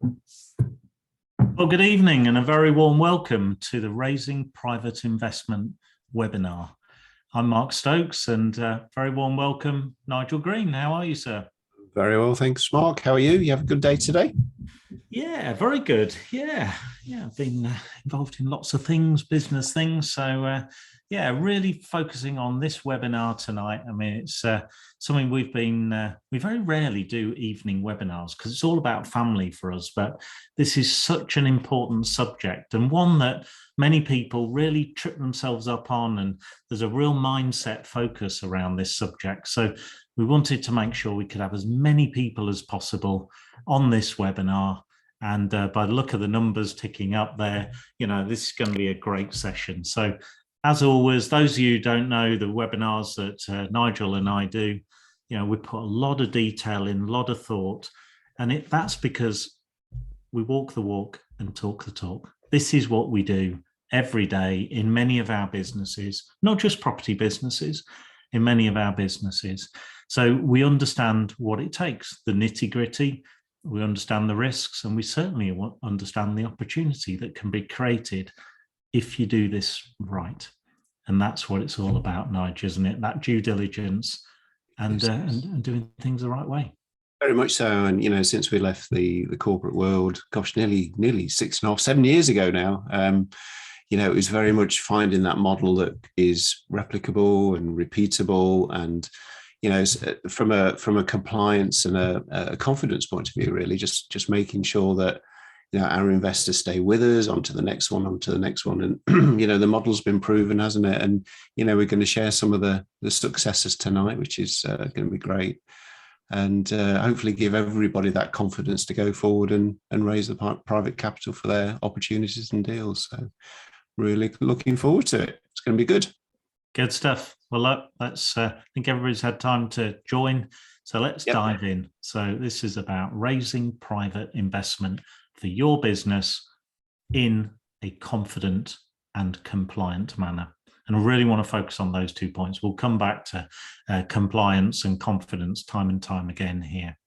Well, good evening and a very warm welcome to the Raising Private Investment webinar. I'm Mark Stokes and very warm welcome, Nigel Green. How are you, sir? Very well, thanks, Mark. How are you? You have a good day today? Yeah, very good. Yeah, I've been involved in lots of things, business things. So, yeah, really focusing on this webinar tonight. I mean, it's something we very rarely do evening webinars because it's all about family for us. But this is such an important subject and one that many people really trip themselves up on. And there's a real mindset focus around this subject. So we wanted to make sure we could have as many people as possible on this webinar. And by the look of the numbers ticking up there, this is going to be a great session. So as always, those of you who don't know the webinars that Nigel and I do, we put a lot of detail in, a lot of thought. And that's because we walk the walk and talk the talk. This is what we do every day in many of our businesses, not just property businesses, in many of our businesses. So we understand what it takes, the nitty-gritty. We understand the risks, and we certainly understand the opportunity that can be created if you do this right. And that's what it's all about, Nigel, isn't it? That due diligence and doing things the right way. Very much so. And, since we left the corporate world, gosh, nearly 6.5, 7 years ago now, it was very much finding that model that is replicable and repeatable and, from a compliance and a confidence point of view, really, just making sure that our investors stay with us onto the next one, and the model's been proven, hasn't it? And we're going to share some of the successes tonight, which is going to be great, and hopefully give everybody that confidence to go forward and raise the private capital for their opportunities and deals. So really looking forward to it. It's going to be good. Good stuff. Well, look, let's. I think everybody's had time to join, so let's dive in. So this is about raising private investment for your business in a confident and compliant manner. And I really want to focus on those 2 points. We'll come back to compliance and confidence time and time again here.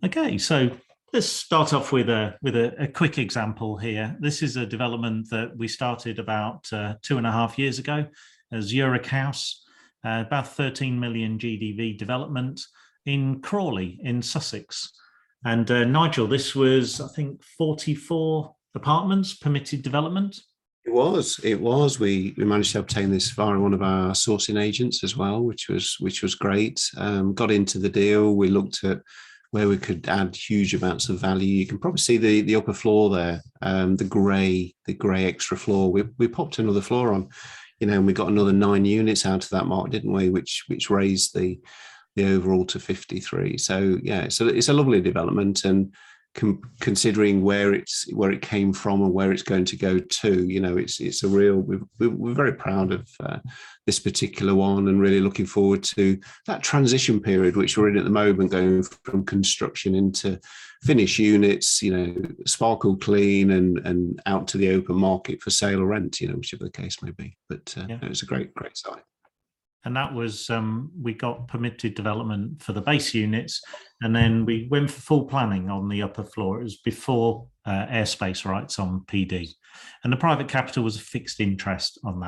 Okay, so let's start off with a quick example here. This is a development that we started about 2.5 years ago as Zurich House, about 13 million GDV development in Crawley in Sussex. And Nigel, this was, I think, 44 apartments, permitted development. It was. We managed to obtain this via one of our sourcing agents as well, which was great. Got into the deal. We looked at where we could add huge amounts of value. You can probably see the upper floor there, the grey extra floor. We popped another floor on, and we got another 9 units out of that, Mark, didn't we? Which raised the overall to 53. So yeah, so it's a lovely development, and considering where it came from and where it's going to go to, it's a real. We're very proud of this particular one, and really looking forward to that transition period which we're in at the moment, going from construction into finished units, sparkle clean and out to the open market for sale or rent, whichever the case may be. But it's a great site. And that was, we got permitted development for the base units, and then we went for full planning on the upper floor. It was before airspace rights on PD. And the private capital was a fixed interest on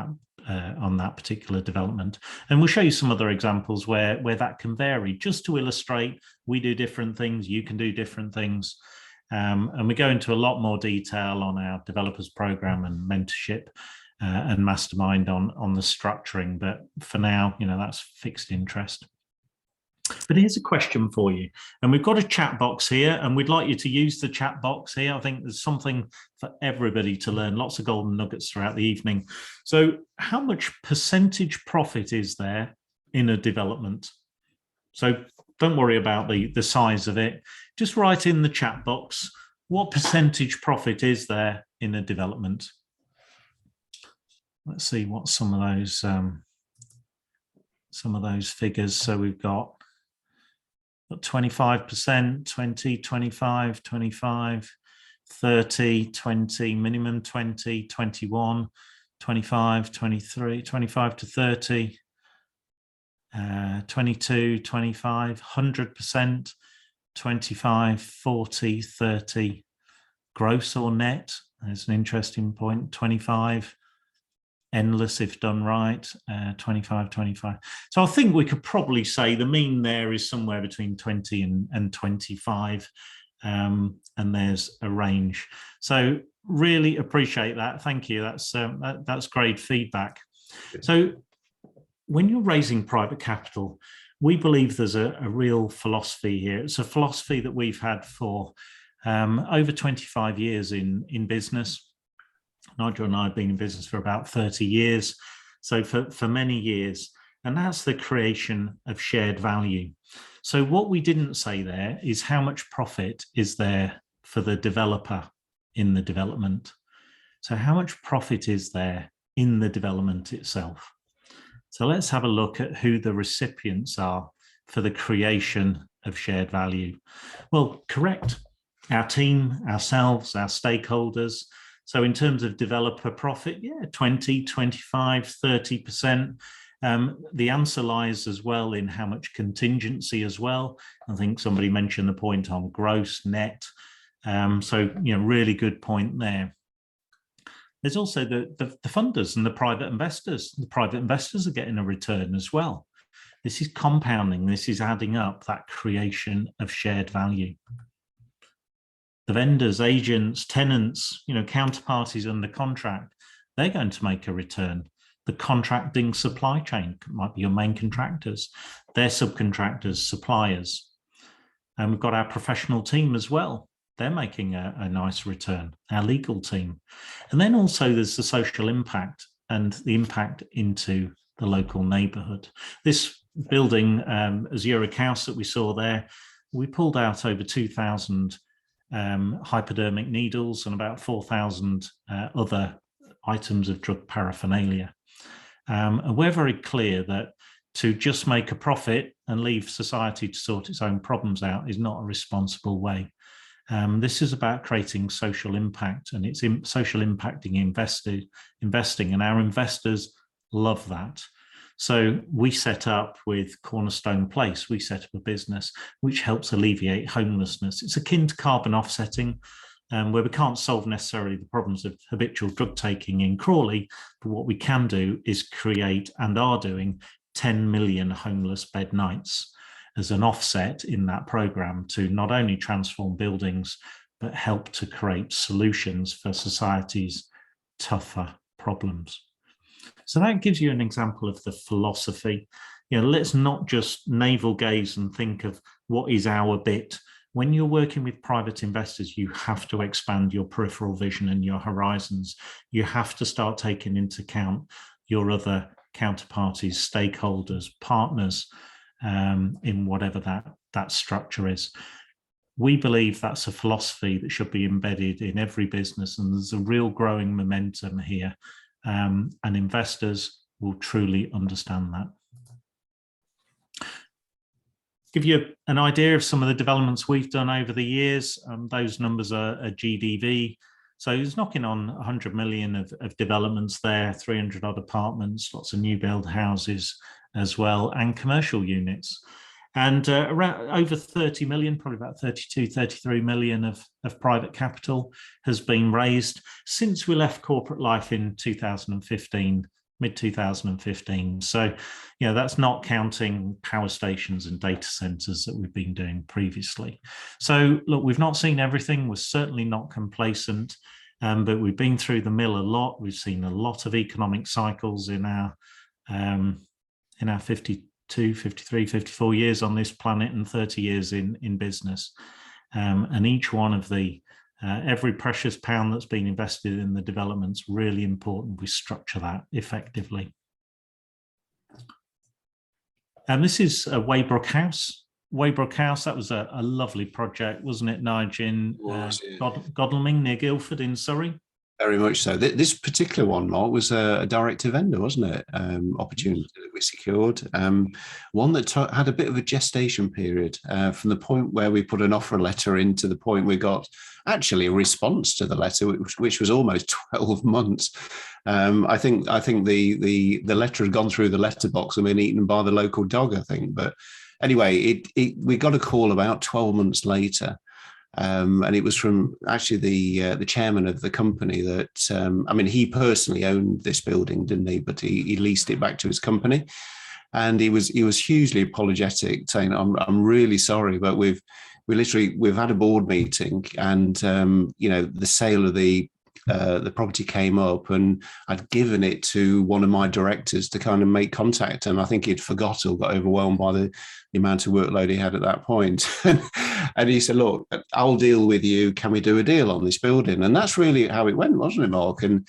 that particular development. And we'll show you some other examples where that can vary, just to illustrate we do different things, you can do different things. And we go into a lot more detail on our developers program and mentorship. And mastermind on the structuring, but for now, that's fixed interest. But here's a question for you, and we've got a chat box here, and we'd like you to use the chat box here. I think there's something for everybody to learn, lots of golden nuggets throughout the evening. So how much percentage profit is there in a development? So don't worry about the size of it. Just write in the chat box, what percentage profit is there in a development? Let's see what some of those figures. So we've got 25%, 20, 25, 25, 30, 20, minimum 20, 21, 25, 23, 25 to 30, 22, 25, 100%, 25, 40, 30 gross or net. That's an interesting point. 25 endless if done right, 25, 25. So I think we could probably say the mean there is somewhere between 20 and 25, and there's a range. So really appreciate that. Thank you. That's great feedback. So when you're raising private capital, we believe there's a real philosophy here. It's a philosophy that we've had for over 25 years in business. Nigel and I have been in business for about 30 years, so for many years, and that's the creation of shared value. So what we didn't say there is how much profit is there for the developer in the development. So how much profit is there in the development itself? So let's have a look at who the recipients are for the creation of shared value. Well, correct. Our team, ourselves, our stakeholders. So in terms of developer profit, 20, 25, 30%. The answer lies as well in how much contingency as well. I think somebody mentioned the point on gross, net. So, really good point there. There's also the funders and the private investors. The private investors are getting a return as well. This is compounding. This is adding up that creation of shared value. The vendors, agents, tenants, counterparties under contract, they're going to make a return. The contracting supply chain might be your main contractors, their subcontractors, suppliers. And we've got our professional team as well. They're making a nice return, our legal team. And then also there's the social impact and the impact into the local neighbourhood. This building, Azuric House that we saw there, we pulled out over 2,000 hypodermic needles and about 4,000 other items of drug paraphernalia. And we're very clear that to just make a profit and leave society to sort its own problems out is not a responsible way. This is about creating social impact, and it's social impacting investing, and our investors love that. So we set up with Cornerstone Place, we set up a business which helps alleviate homelessness. It's akin to carbon offsetting, where we can't solve necessarily the problems of habitual drug taking in Crawley, but what we can do is create, and are doing, 10 million homeless bed nights as an offset in that programme to not only transform buildings, but help to create solutions for society's tougher problems. So that gives you an example of the philosophy. Let's not just navel gaze and think of what is our bit. When you're working with private investors, you have to expand your peripheral vision and your horizons. You have to start taking into account your other counterparties, stakeholders, partners, in whatever that structure is. We believe that's a philosophy that should be embedded in every business, and there's a real growing momentum here. And investors will truly understand that. Give you an idea of some of the developments we've done over the years. Those numbers are GDV. So it's knocking on 100 million of developments there, 300 odd apartments, lots of new build houses as well, and commercial units. And around over 30 million, probably about 32, 33 million of private capital has been raised since we left corporate life in 2015, mid-2015. So, that's not counting power stations and data centres that we've been doing previously. So, look, we've not seen everything. We're certainly not complacent, but we've been through the mill a lot. We've seen a lot of economic cycles in our 52, 53, 54 years on this planet and 30 years in business. And each one of every precious pound that's been invested in the development's really important we structure that effectively. And this is Waybrook House. Waybrook House, that was a lovely project, wasn't it, Nigel? Godalming near Guildford in Surrey. Very much so. This particular one, Mark, was a direct to vendor, wasn't it? Opportunity that we secured. One that had a bit of a gestation period from the point where we put an offer letter in to the point we got actually a response to the letter, which was almost 12 months. I think the letter had gone through the letterbox and been eaten by the local dog, I think. But anyway, we got a call about 12 months later. And it was from actually the chairman of the company that, I mean, he personally owned this building, didn't he? But he leased it back to his company. And he was hugely apologetic, saying, I'm really sorry, but we've had a board meeting, and the sale of the property came up, and I'd given it to one of my directors to kind of make contact, and I think he'd forgot or got overwhelmed by the amount of workload he had at that point. And he said, look, I'll deal with you. Can we do a deal on this building? And that's really how it went, wasn't it, Mark? And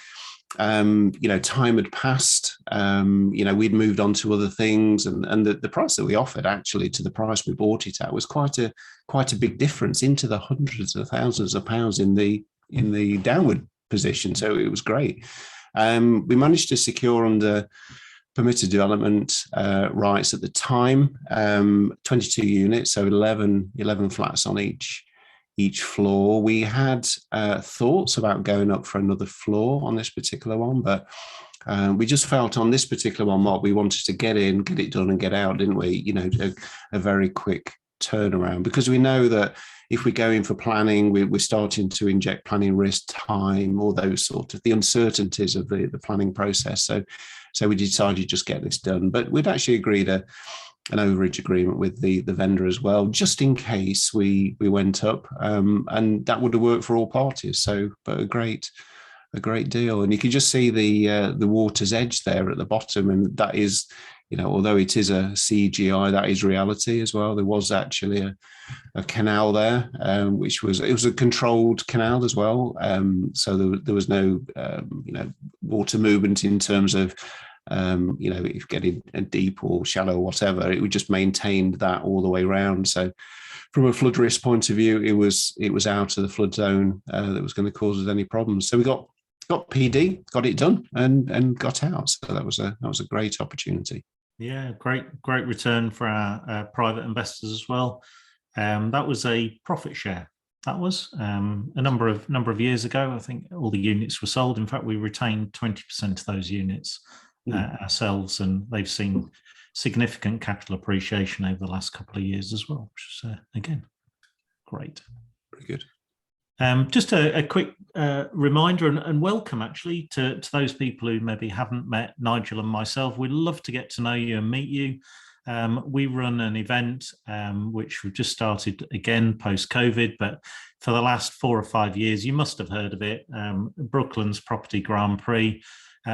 time had passed. We'd moved on to other things, and the price that we offered actually to the price we bought it at was quite a big difference, into the hundreds of thousands of pounds in the downward position. So it was great. We managed to secure under permitted development rights at the time, 22 units, so 11 flats on each floor. We had thoughts about going up for another floor on this particular one, but we just felt on this particular one, Mark, we wanted to get in, get it done and get out, didn't we? A very quick turnaround, because we know that if we go in for planning, we're starting to inject planning risk, time, all those sort of the uncertainties of the planning process. So we decided to just get this done. But we'd actually agreed an overage agreement with the vendor as well, just in case we went up, and that would have worked for all parties. So, but a great deal. And you can just see the water's edge there at the bottom, and that is, although it is a CGI, that is reality as well. There was actually a canal there, which was a controlled canal as well. So there was no water movement in terms of if getting deep or shallow or whatever. It would just maintained that all the way around. So from a flood risk point of view, it was out of the flood zone that was going to cause us any problems. So we got PD, got it done, and got out. So that was a great opportunity. Yeah, great return for our private investors as well. That was a profit share. That was a number of years ago. I think all the units were sold. In fact, we retained 20% of those units ourselves, and they've seen significant capital appreciation over the last couple of years as well, which is again great. Very good. Just a quick reminder and welcome actually to those people who maybe haven't met Nigel and myself. We'd love to get to know you and meet you. We run an event which we've just started again post-COVID, but for the last 4 or 5 years, you must have heard of it, Brooklands Property Grand Prix,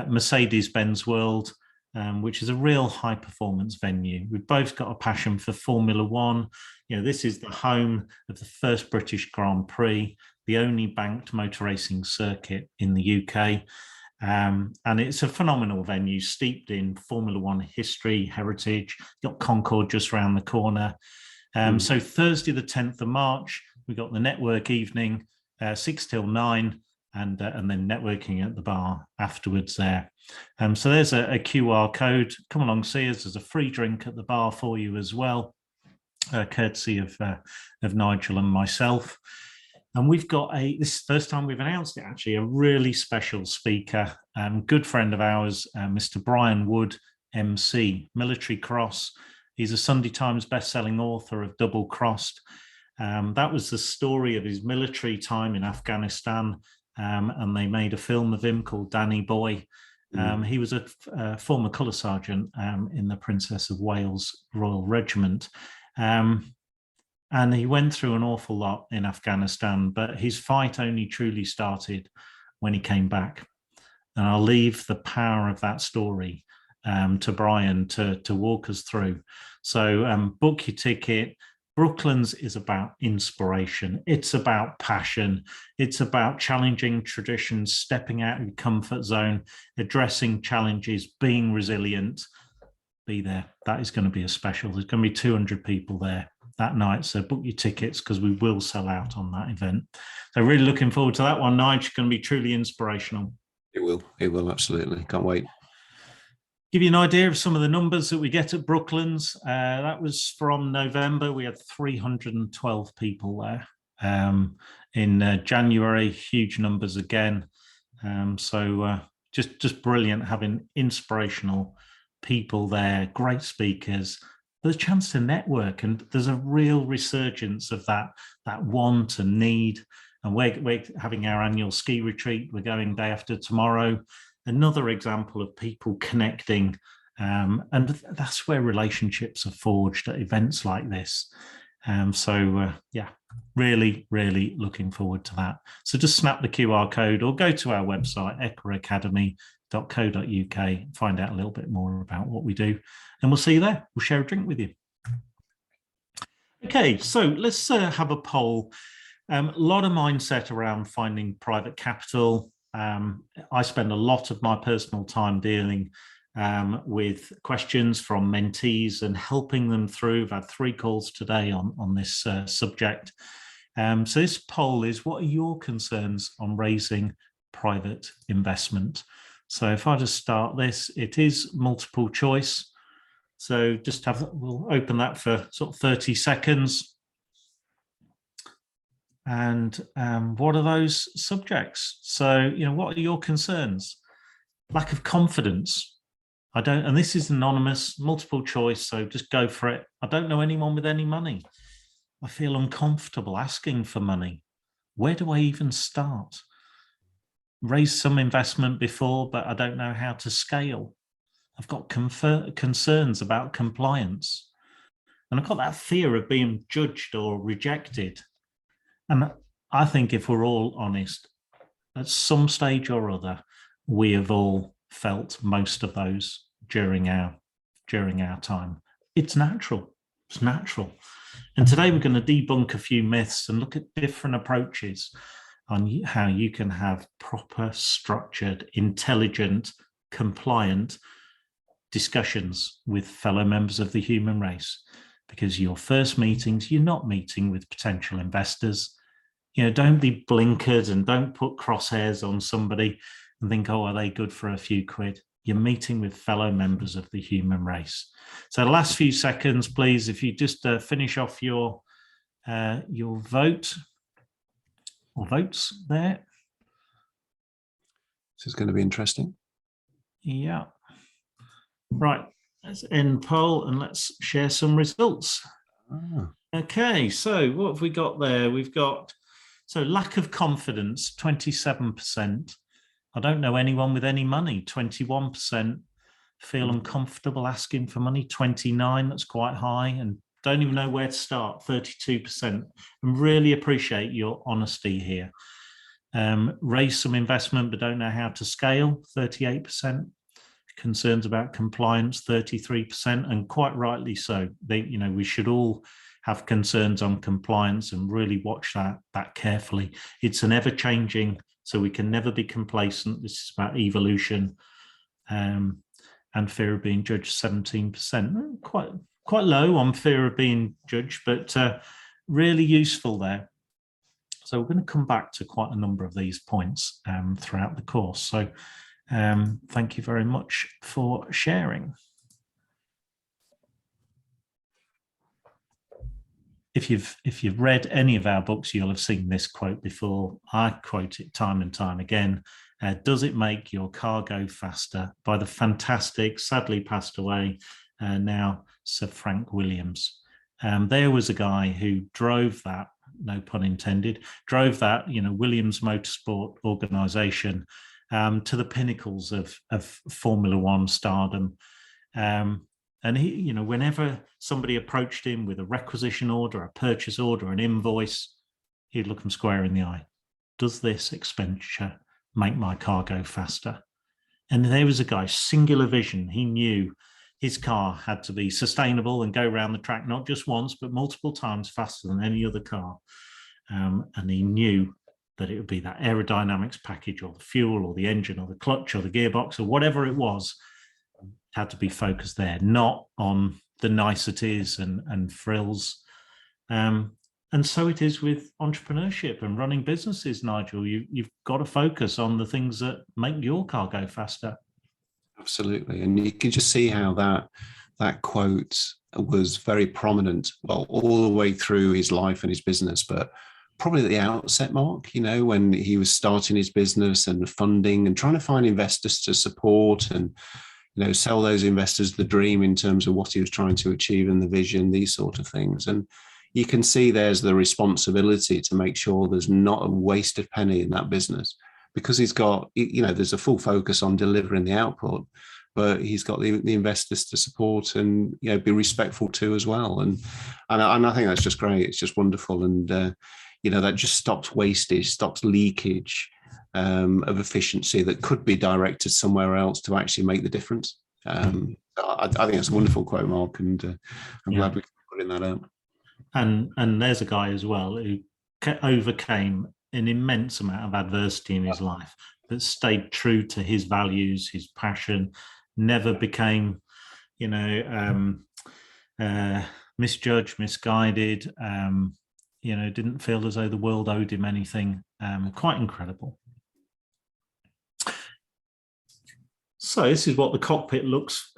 Mercedes-Benz World, which is a real high-performance venue. We've both got a passion for Formula One. This is the home of the first British Grand Prix, the only banked motor racing circuit in the UK. And it's a phenomenal venue steeped in Formula One history, heritage. You've got Concord just around the corner. So Thursday, the 10th of March, we got the network evening, 6 till 9, and then networking at the bar afterwards there. So there's a QR code. Come along, see us. There's a free drink at the bar for you as well, courtesy of Nigel and myself. And we've got this is the first time we've announced it actually, a really special speaker, good friend of ours, Mr. Brian Wood, MC, Military Cross. He's a Sunday Times best-selling author of Double Crossed. That was the story of his military time in Afghanistan, and they made a film of him called Danny Boy. He was a former colour sergeant in the Princess of Wales Royal Regiment. And he went through an awful lot in Afghanistan, but his fight only truly started when he came back. And I'll leave the power of that story to Brian to walk us through. So book your ticket. Brooklands is about inspiration. It's about passion. It's about challenging traditions, stepping out of your comfort zone, addressing challenges, being resilient. Be there. That is going to be a special. There's going to be 200 people there that night. So book your tickets because we will sell out on that event. So really looking forward to that one, Nigel. It's going to be truly inspirational. It will, absolutely. Can't wait. Give you an idea of some of the numbers that we get at Brooklands. That was from November. We had 312 people there. In January, huge numbers again. So just brilliant having inspirational people there, great speakers, there's a chance to network, and there's a real resurgence of that want and need. And we're having our annual ski retreat. We're going day after tomorrow. Another example of people connecting, and that's where relationships are forged at events like this. Yeah, really, really looking forward to that. So just snap the QR code or go to our website, EquaAcademy.co.uk, find out a little bit more about what we do, and we'll see you there. We'll share a drink with you. Okay, so let's have a poll. A lot of mindset around finding private capital. I spend a lot of my personal time dealing with questions from mentees and helping them through. I've had 3 calls today on this subject. So this poll is, what are your concerns on raising private investment? So if I just start this, it is multiple choice. So just we'll open that for sort of 30 seconds. And what are those subjects? So, what are your concerns? Lack of confidence. And this is anonymous, multiple choice, so just go for it. I don't know anyone with any money. I feel uncomfortable asking for money. Where do I even start? Raised some investment before, but I don't know how to scale. I've got concerns about compliance. And I've got that fear of being judged or rejected. And I think if we're all honest, at some stage or other, we have all felt most of those during our time. It's natural. It's natural. And today we're going to debunk a few myths and look at different approaches on how you can have proper, structured, intelligent, compliant discussions with fellow members of the human race. Because your first meetings, you're not meeting with potential investors. Don't be blinkered and don't put crosshairs on somebody and think, oh, are they good for a few quid? You're meeting with fellow members of the human race. So the last few seconds, please, if you just finish off your vote or votes there. This is going to be interesting. Yeah. Right. Let's end poll and let's share some results. Okay. So what have we got there? We've got, lack of confidence, 27%. I don't know anyone with any money, 21%. Feel uncomfortable asking for money, 29%. That's quite high. And don't even know where to start, 32%. And really appreciate your honesty here. Raise some investment, but don't know how to scale, 38%. Concerns about compliance, 33%. And quite rightly so. We should all have concerns on compliance and really watch that carefully. It's an ever-changing, so we can never be complacent. This is about evolution, and fear of being judged, 17%. Quite low on fear of being judged, but really useful there. So we're going to come back to quite a number of these points throughout the course. So thank you very much for sharing. If you've read any of our books, you'll have seen this quote before. I quote it time and time again. Does it make your car go faster? By the fantastic, sadly passed away now, Sir Frank Williams. There was a guy who drove that, no pun intended, Williams Motorsport organization to the pinnacles of Formula One stardom. And he, whenever somebody approached him with a requisition order, a purchase order, an invoice, he'd look them square in the eye. Does this expenditure make my car go faster? And there was a guy, singular vision. He knew his car had to be sustainable and go around the track, not just once, but multiple times faster than any other car. And he knew that it would be that aerodynamics package or the fuel or the engine or the clutch or the gearbox or whatever it was, had to be focused there, not on the niceties and frills. And so it is with entrepreneurship and running businesses, Nigel. You've got to focus on the things that make your car go faster. Absolutely. And you can just see how that quote was very prominent, well, all the way through his life and his business, but probably at the outset, Mark, when he was starting his business and funding and trying to find investors to support and sell those investors the dream in terms of what he was trying to achieve and the vision, these sort of things. And you can see there's the responsibility to make sure there's not a wasted penny in that business, because he's got, there's a full focus on delivering the output, but he's got the investors to support and be respectful to as well. And I think that's just great. It's just wonderful. And that just stops wastage, stops leakage of efficiency that could be directed somewhere else to actually make the difference. I think it's a wonderful quote, Mark, and I'm glad we put in that out. And there's a guy as well who overcame an immense amount of adversity in his life, but stayed true to his values, his passion, never became, misjudged, misguided, didn't feel as though the world owed him anything. Quite incredible. So this is what the cockpit looks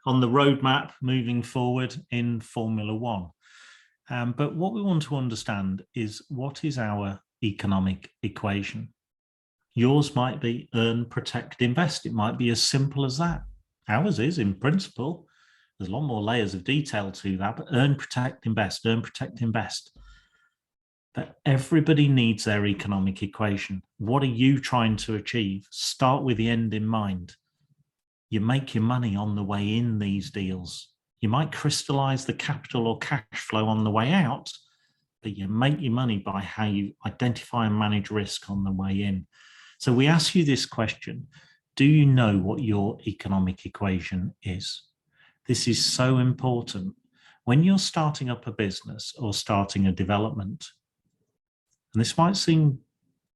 on the roadmap moving forward in Formula One. But what we want to understand is, what is our economic equation? Yours might be earn, protect, invest. It might be as simple as that. Ours is, in principle. There's a lot more layers of detail to that, but earn, protect, invest, earn, protect, invest. But everybody needs their economic equation. What are you trying to achieve? Start with the end in mind. You make your money on the way in these deals. You might crystallize the capital or cash flow on the way out, but you make your money by how you identify and manage risk on the way in. So we ask you this question: do you know what your economic equation is? This is so important. When you're starting up a business or starting a development, and this might seem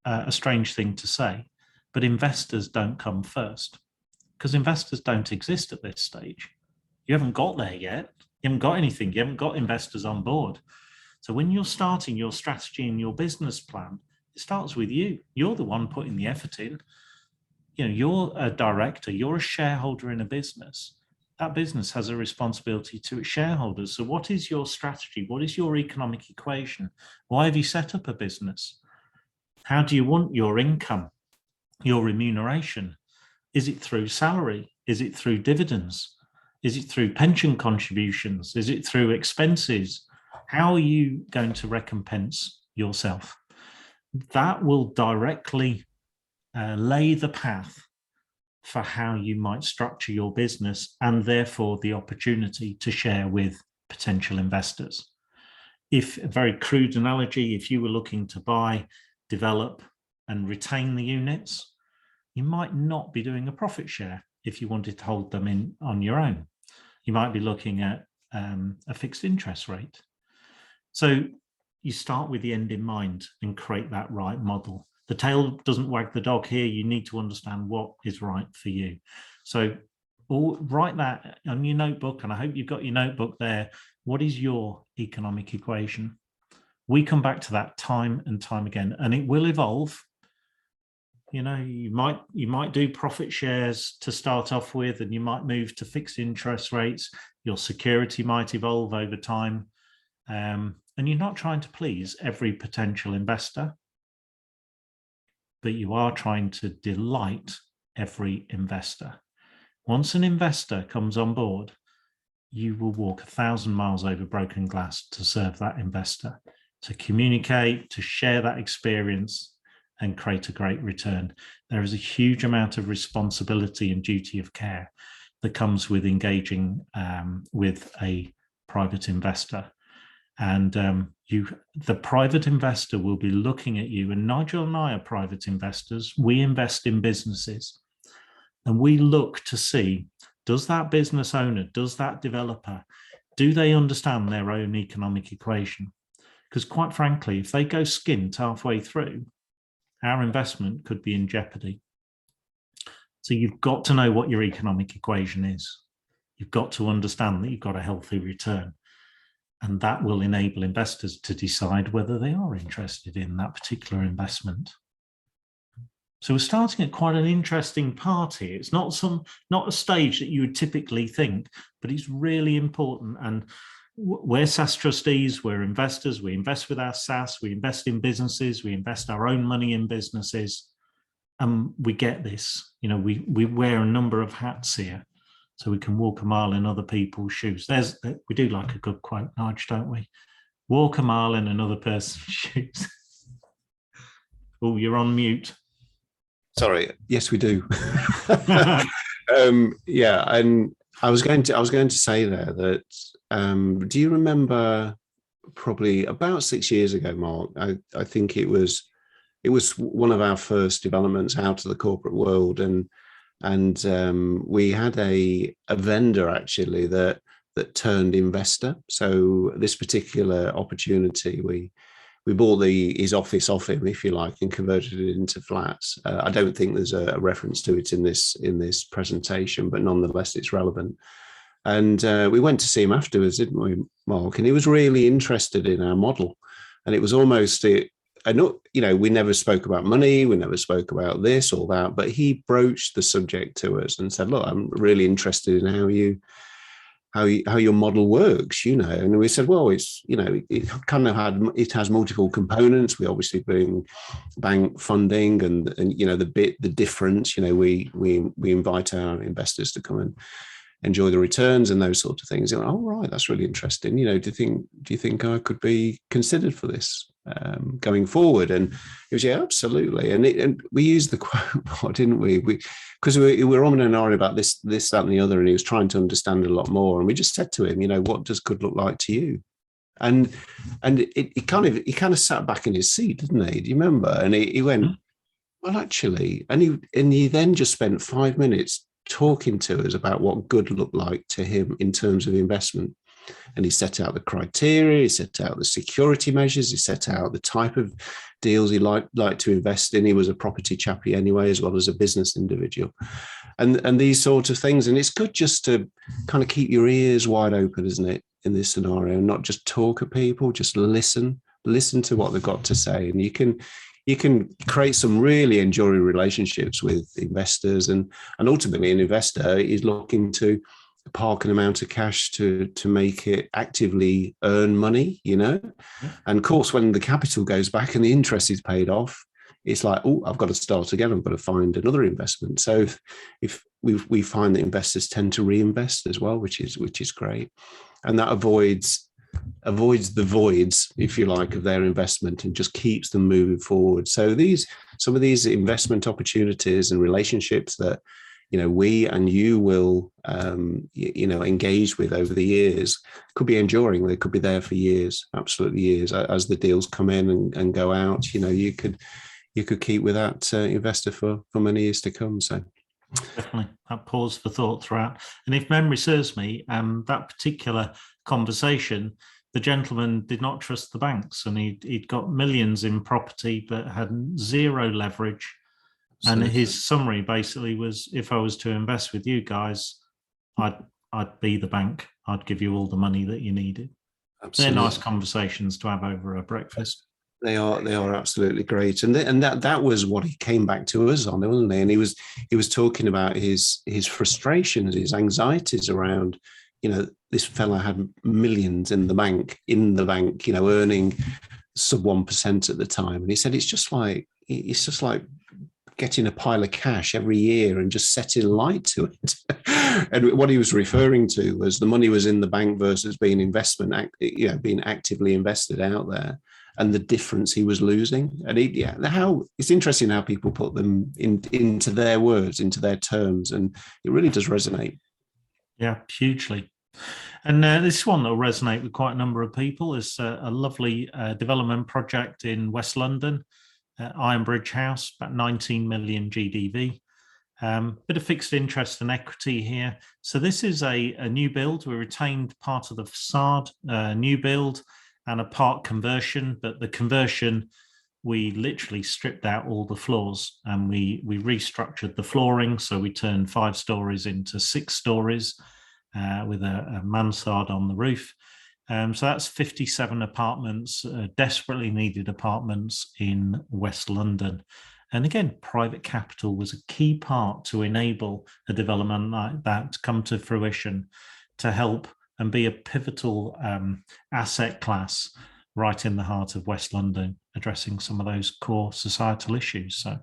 a strange thing to say, but investors don't come first, because investors don't exist at this stage. You haven't got there yet. You haven't got anything. You haven't got investors on board. So when you're starting your strategy and your business plan, it starts with you. You're the one putting the effort in. You're a director, you're a shareholder in a business. That business has a responsibility to its shareholders. So what is your strategy? What is your economic equation? Why have you set up a business? How do you want your income, your remuneration? Is it through salary? Is it through dividends? Is it through pension contributions? Is it through expenses? How are you going to recompense yourself? That will directly lay the path for how you might structure your business, and therefore the opportunity to share with potential investors. If a very crude analogy, if you were looking to buy, develop, and retain the units, you might not be doing a profit share if you wanted to hold them on your own. You might be looking at a fixed interest rate. So you start with the end in mind and create that right model. The tail doesn't wag the dog here. You need to understand what is right for you. So write that on your notebook, and I hope you've got your notebook there. What is your economic equation? We come back to that time and time again, and it will evolve. You might do profit shares to start off with, and you might move to fixed interest rates. Your security might evolve over time. And you're not trying to please every potential investor, but you are trying to delight every investor. Once an investor comes on board, you will walk 1,000 miles over broken glass to serve that investor, to communicate, to share that experience, and create a great return. There is a huge amount of responsibility and duty of care that comes with engaging with a private investor. And the private investor will be looking at you, and Nigel and I are private investors. We invest in businesses, and we look to see, does that business owner, does that developer, do they understand their own economic equation? Because quite frankly, if they go skint halfway through, our investment could be in jeopardy. So you've got to know what your economic equation is. You've got to understand that you've got a healthy return. And that will enable investors to decide whether they are interested in that particular investment. So we're starting at quite an interesting part here. It's not a stage that you would typically think, but it's really important. And we're SaaS trustees, we're investors, we invest with our SaaS, we invest in businesses, we invest our own money in businesses. And we get this, we wear a number of hats here. so we can walk a mile in other people's shoes. We do like a good quote, Nigel, don't we? Walk a mile in another person's shoes. Oh, you're on mute. Sorry. Yes, we do. Yeah, and I was going to say there that do you remember probably about 6 years ago, Mark? I think it was one of our first developments out of the corporate world, and we had a vendor actually that turned investor. So this particular opportunity, we bought his office off him, if you like, and converted it into flats. I don't think there's a reference to it in this presentation, but nonetheless, it's relevant. And we went to see him afterwards, didn't we, Mark? And he was really interested in our model, and it was almost it. I know, we never spoke about money, we never spoke about this or that, but he broached the subject to us and said, "Look, I'm really interested in how your model works, And we said, well, it's, it has multiple components. We obviously bring bank funding and the difference, we invite our investors to come and enjoy the returns and those sorts of things." Oh, right, that's really interesting. Do you think I could be considered for this going forward? And it was, yeah, absolutely. And we used the quote, didn't we? Because we were on and on about this, that, and the other, and he was trying to understand a lot more. And we just said to him, what does good look like to you? And he kind of sat back in his seat, didn't he? Do you remember? And he went, well, actually, and he then just spent 5 minutes talking to us about what good looked like to him in terms of investment. And he set out the criteria, he set out the security measures, he set out the type of deals he liked to invest in. He was a property chappie anyway, as well as a business individual, and these sorts of things. And it's good just to kind of keep your ears wide open, isn't it, in this scenario, not just talk at people, just listen to what they've got to say. And you can create some really enduring relationships with investors, and ultimately an investor is looking to park an amount of cash to make it actively earn money, And of course, when the capital goes back and the interest is paid off, it's like, oh, I've got to start again. I've got to find another investment. So if we find that investors tend to reinvest as well, which is great, and that avoids the voids, if you like, of their investment and just keeps them moving forward. So some of these investment opportunities and relationships that we and you will engage with over the years could be enduring. They could be there for years, absolutely years. As the deals come in and go out, you could keep with that investor for many years to come. So definitely that pause for thought throughout. And if memory serves me, that particular conversation, the gentleman did not trust the banks, and he'd got millions in property but had zero leverage. And his summary basically was, if I was to invest with you guys, I'd be the bank. I'd give you all the money that you needed. Absolutely. They're nice conversations to have over a breakfast. They are absolutely great, and that was what he came back to us on, wasn't he? And he was talking about his frustrations, his anxieties around, this fella had millions in the bank, earning sub 1% at the time, and he said it's just like getting a pile of cash every year and just setting light to it. And what he was referring to was the money was in the bank versus being being actively invested out there, and the difference he was losing. And how it's interesting how people put them into their words, into their terms, and it really does resonate. Yeah, hugely. And this one that will resonate with quite a number of people is a lovely development project in West London. Iron Bridge House, about 19 million GDV. Bit of fixed interest and equity here. So this is a new build. We retained part of the facade, new build, and a part conversion. But the conversion, we literally stripped out all the floors, and we restructured the flooring. So we turned 5 stories into 6 stories with a mansard on the roof. So that's 57 apartments, desperately needed apartments in West London. And again, private capital was a key part to enable a development like that to come to fruition, to help and be a pivotal asset class right in the heart of West London, addressing some of those core societal issues. So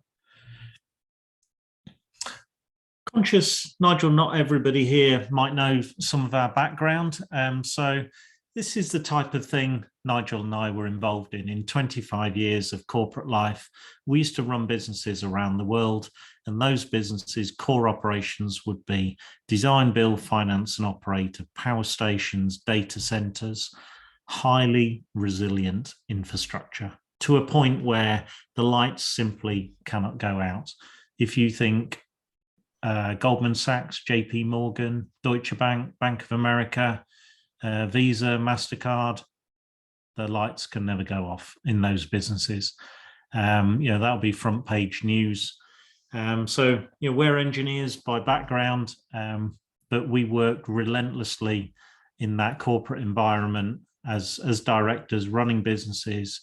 Conscious, Nigel, not everybody here might know some of our background. So this is the type of thing Nigel and I were involved in 25 years of corporate life. We used to run businesses around the world, and those businesses' core operations would be design, build, finance, and operate of power stations, data centers, highly resilient infrastructure to a point where the lights simply cannot go out. If you think Goldman Sachs, JP Morgan, Deutsche Bank, Bank of America, Visa, MasterCard, the lights can never go off in those businesses. That'll be front page news. We're engineers by background, but we worked relentlessly in that corporate environment as directors running businesses,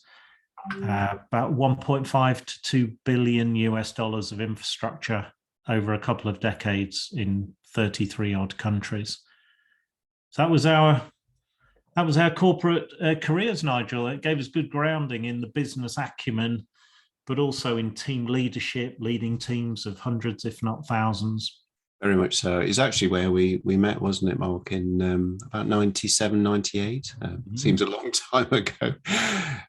about 1.5 to 2 billion US dollars of infrastructure over a couple of decades in 33 odd countries. So that was our corporate careers, Nigel. It gave us good grounding in the business acumen, but also in team leadership, leading teams of hundreds, if not thousands. Very much so. It's actually where we met, wasn't it, Mark, in about 97, 98? Seems a long time ago.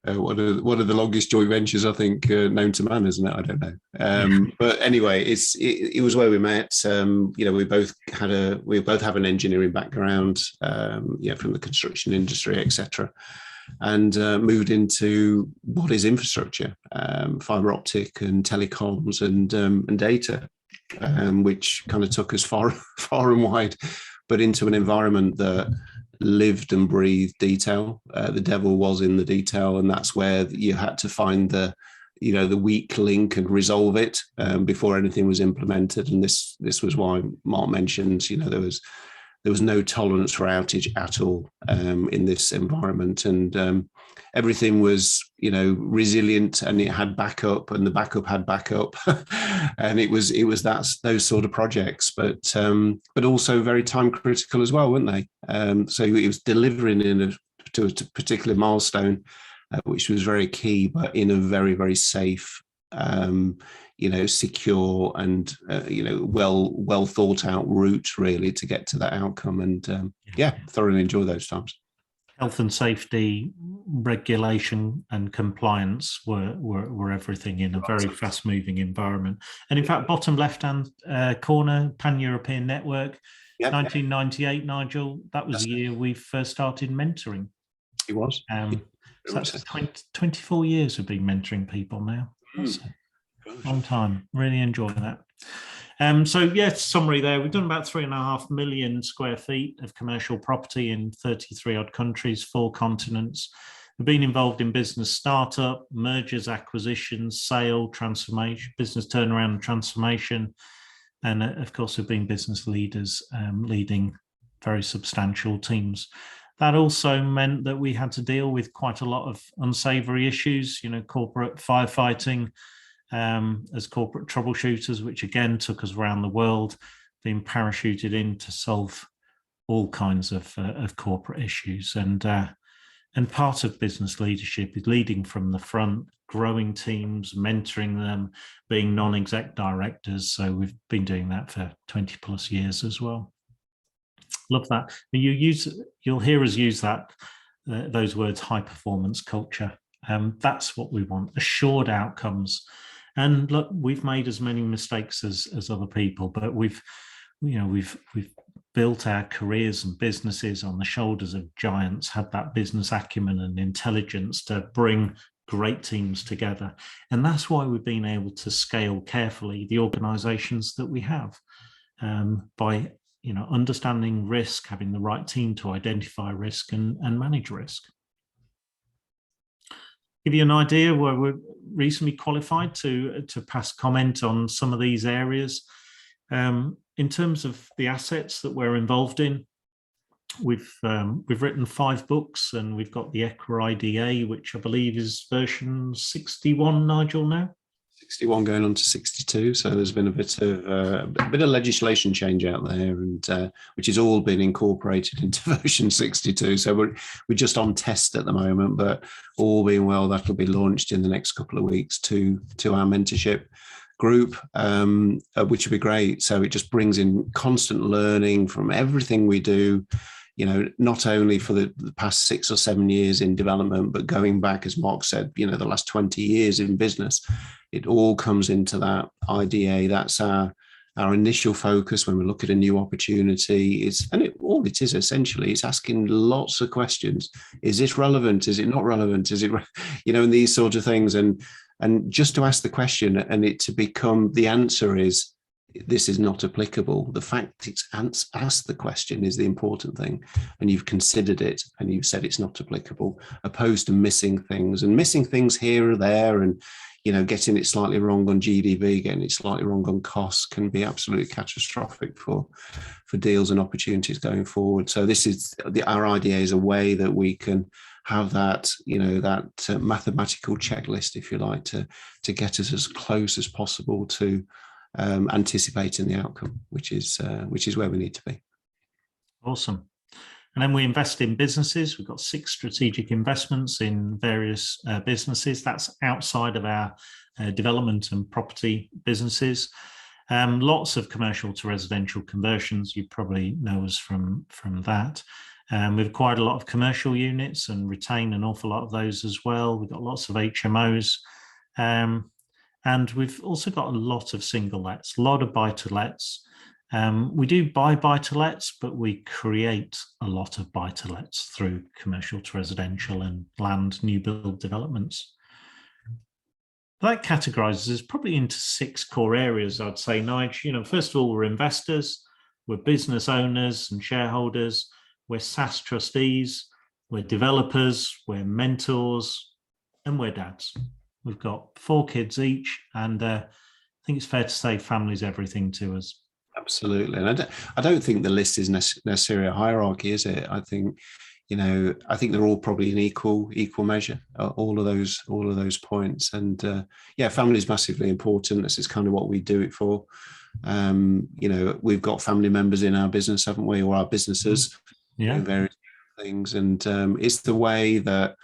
One of the longest joint ventures, I think, known to man, isn't it? I don't know. But anyway, it was where we met. We both have an engineering background, from the construction industry, etc., and moved into what is infrastructure, fiber optic and telecoms and data. Which kind of took us far and wide, but into an environment that lived and breathed detail. The devil was in the detail, and that's where you had to find the weak link and resolve it before anything was implemented. And this was why Mark mentioned, there was no tolerance for outage at all in this environment, and everything was resilient, and it had backup, and the backup had backup, and it was those sort of projects, but also very time critical as well, weren't they? So it was delivering to a particular milestone, which was very key, but in a very, very safe, secure and well thought out route really to get to that outcome, and thoroughly enjoy those times. Health and safety, regulation, and compliance were everything in a very fast-moving environment. And in fact, bottom left-hand corner, Pan-European Network, 1998, Nigel. That was the year we first started mentoring. It was. So that's 24 years we've been mentoring people now. That's a long time. Really enjoy that. Summary there. We've done about 3.5 million square feet of commercial property in 33 odd countries, 4 continents. We've been involved in business startup, mergers, acquisitions, sale, transformation, business turnaround and transformation. And of course, we've been business leaders leading very substantial teams. That also meant that we had to deal with quite a lot of unsavory issues, corporate firefighting, as corporate troubleshooters, which again took us around the world, being parachuted in to solve all kinds of corporate issues. And part of business leadership is leading from the front, growing teams, mentoring them, being non-exec directors. So we've been doing that for 20 plus years as well. Love that. You'll hear us use those words, high performance culture. That's what we want, assured outcomes. And look, we've made as many mistakes as other people, but we've built our careers and businesses on the shoulders of giants, had that business acumen and intelligence to bring great teams together. And that's why we've been able to scale carefully the organizations that we have, by understanding risk, having the right team to identify risk and manage risk. Give you an idea where we're recently qualified to pass comment on some of these areas. In terms of the assets that we're involved in, we've written 5 books, and we've got the EquaIDA, which I believe is version 61, Nigel, now. 61 going on to 62, so there's been a bit of legislation change out there, and which has all been incorporated into version 62. So we're just on test at the moment, but all being well, that'll be launched in the next couple of weeks to our mentorship group, which would be great. So it just brings in constant learning from everything we do, not only for the past 6 or 7 years in development, but going back, as Mark said, the last 20 years in business. It all comes into that IDA. That's our initial focus when we look at a new opportunity. All it is essentially, it's asking lots of questions. Is this relevant? Is it not relevant? Is it, and these sort of things. And just to ask the question and it to become, the answer is, this is not applicable. The fact it's asked the question is the important thing, and you've considered it and you've said it's not applicable, opposed to missing things here or there, and getting it slightly wrong on GDV, getting it slightly wrong on costs can be absolutely catastrophic for deals and opportunities going forward. So this is our idea, is a way that we can have that, that mathematical checklist, if you like, to get us as close as possible to anticipating the outcome, which is where we need to be. Awesome. And then we invest in businesses. We've got 6 strategic investments in various businesses. That's outside of our development and property businesses. Lots of commercial to residential conversions. You probably know us from that. We've acquired a lot of commercial units and retain an awful lot of those as well. We've got lots of HMOs. And we've also got a lot of single lets, a lot of buy-to-lets. We do buy buy-to-lets, but we create a lot of buy-to-lets through commercial to residential and land new build developments. That categorises us probably into 6 core areas, I'd say, Nigel. First of all, we're investors, we're business owners and shareholders, we're SaaS trustees, we're developers, we're mentors, and we're dads. We've got 4 kids each, and I think it's fair to say family's everything to us. Absolutely. And I don't think the list is necessarily a hierarchy, is it? I think, they're all probably in equal measure, all of those points. And family is massively important. This is kind of what we do it for. We've got family members in our business, haven't we, or our businesses, various things. And it's the way that,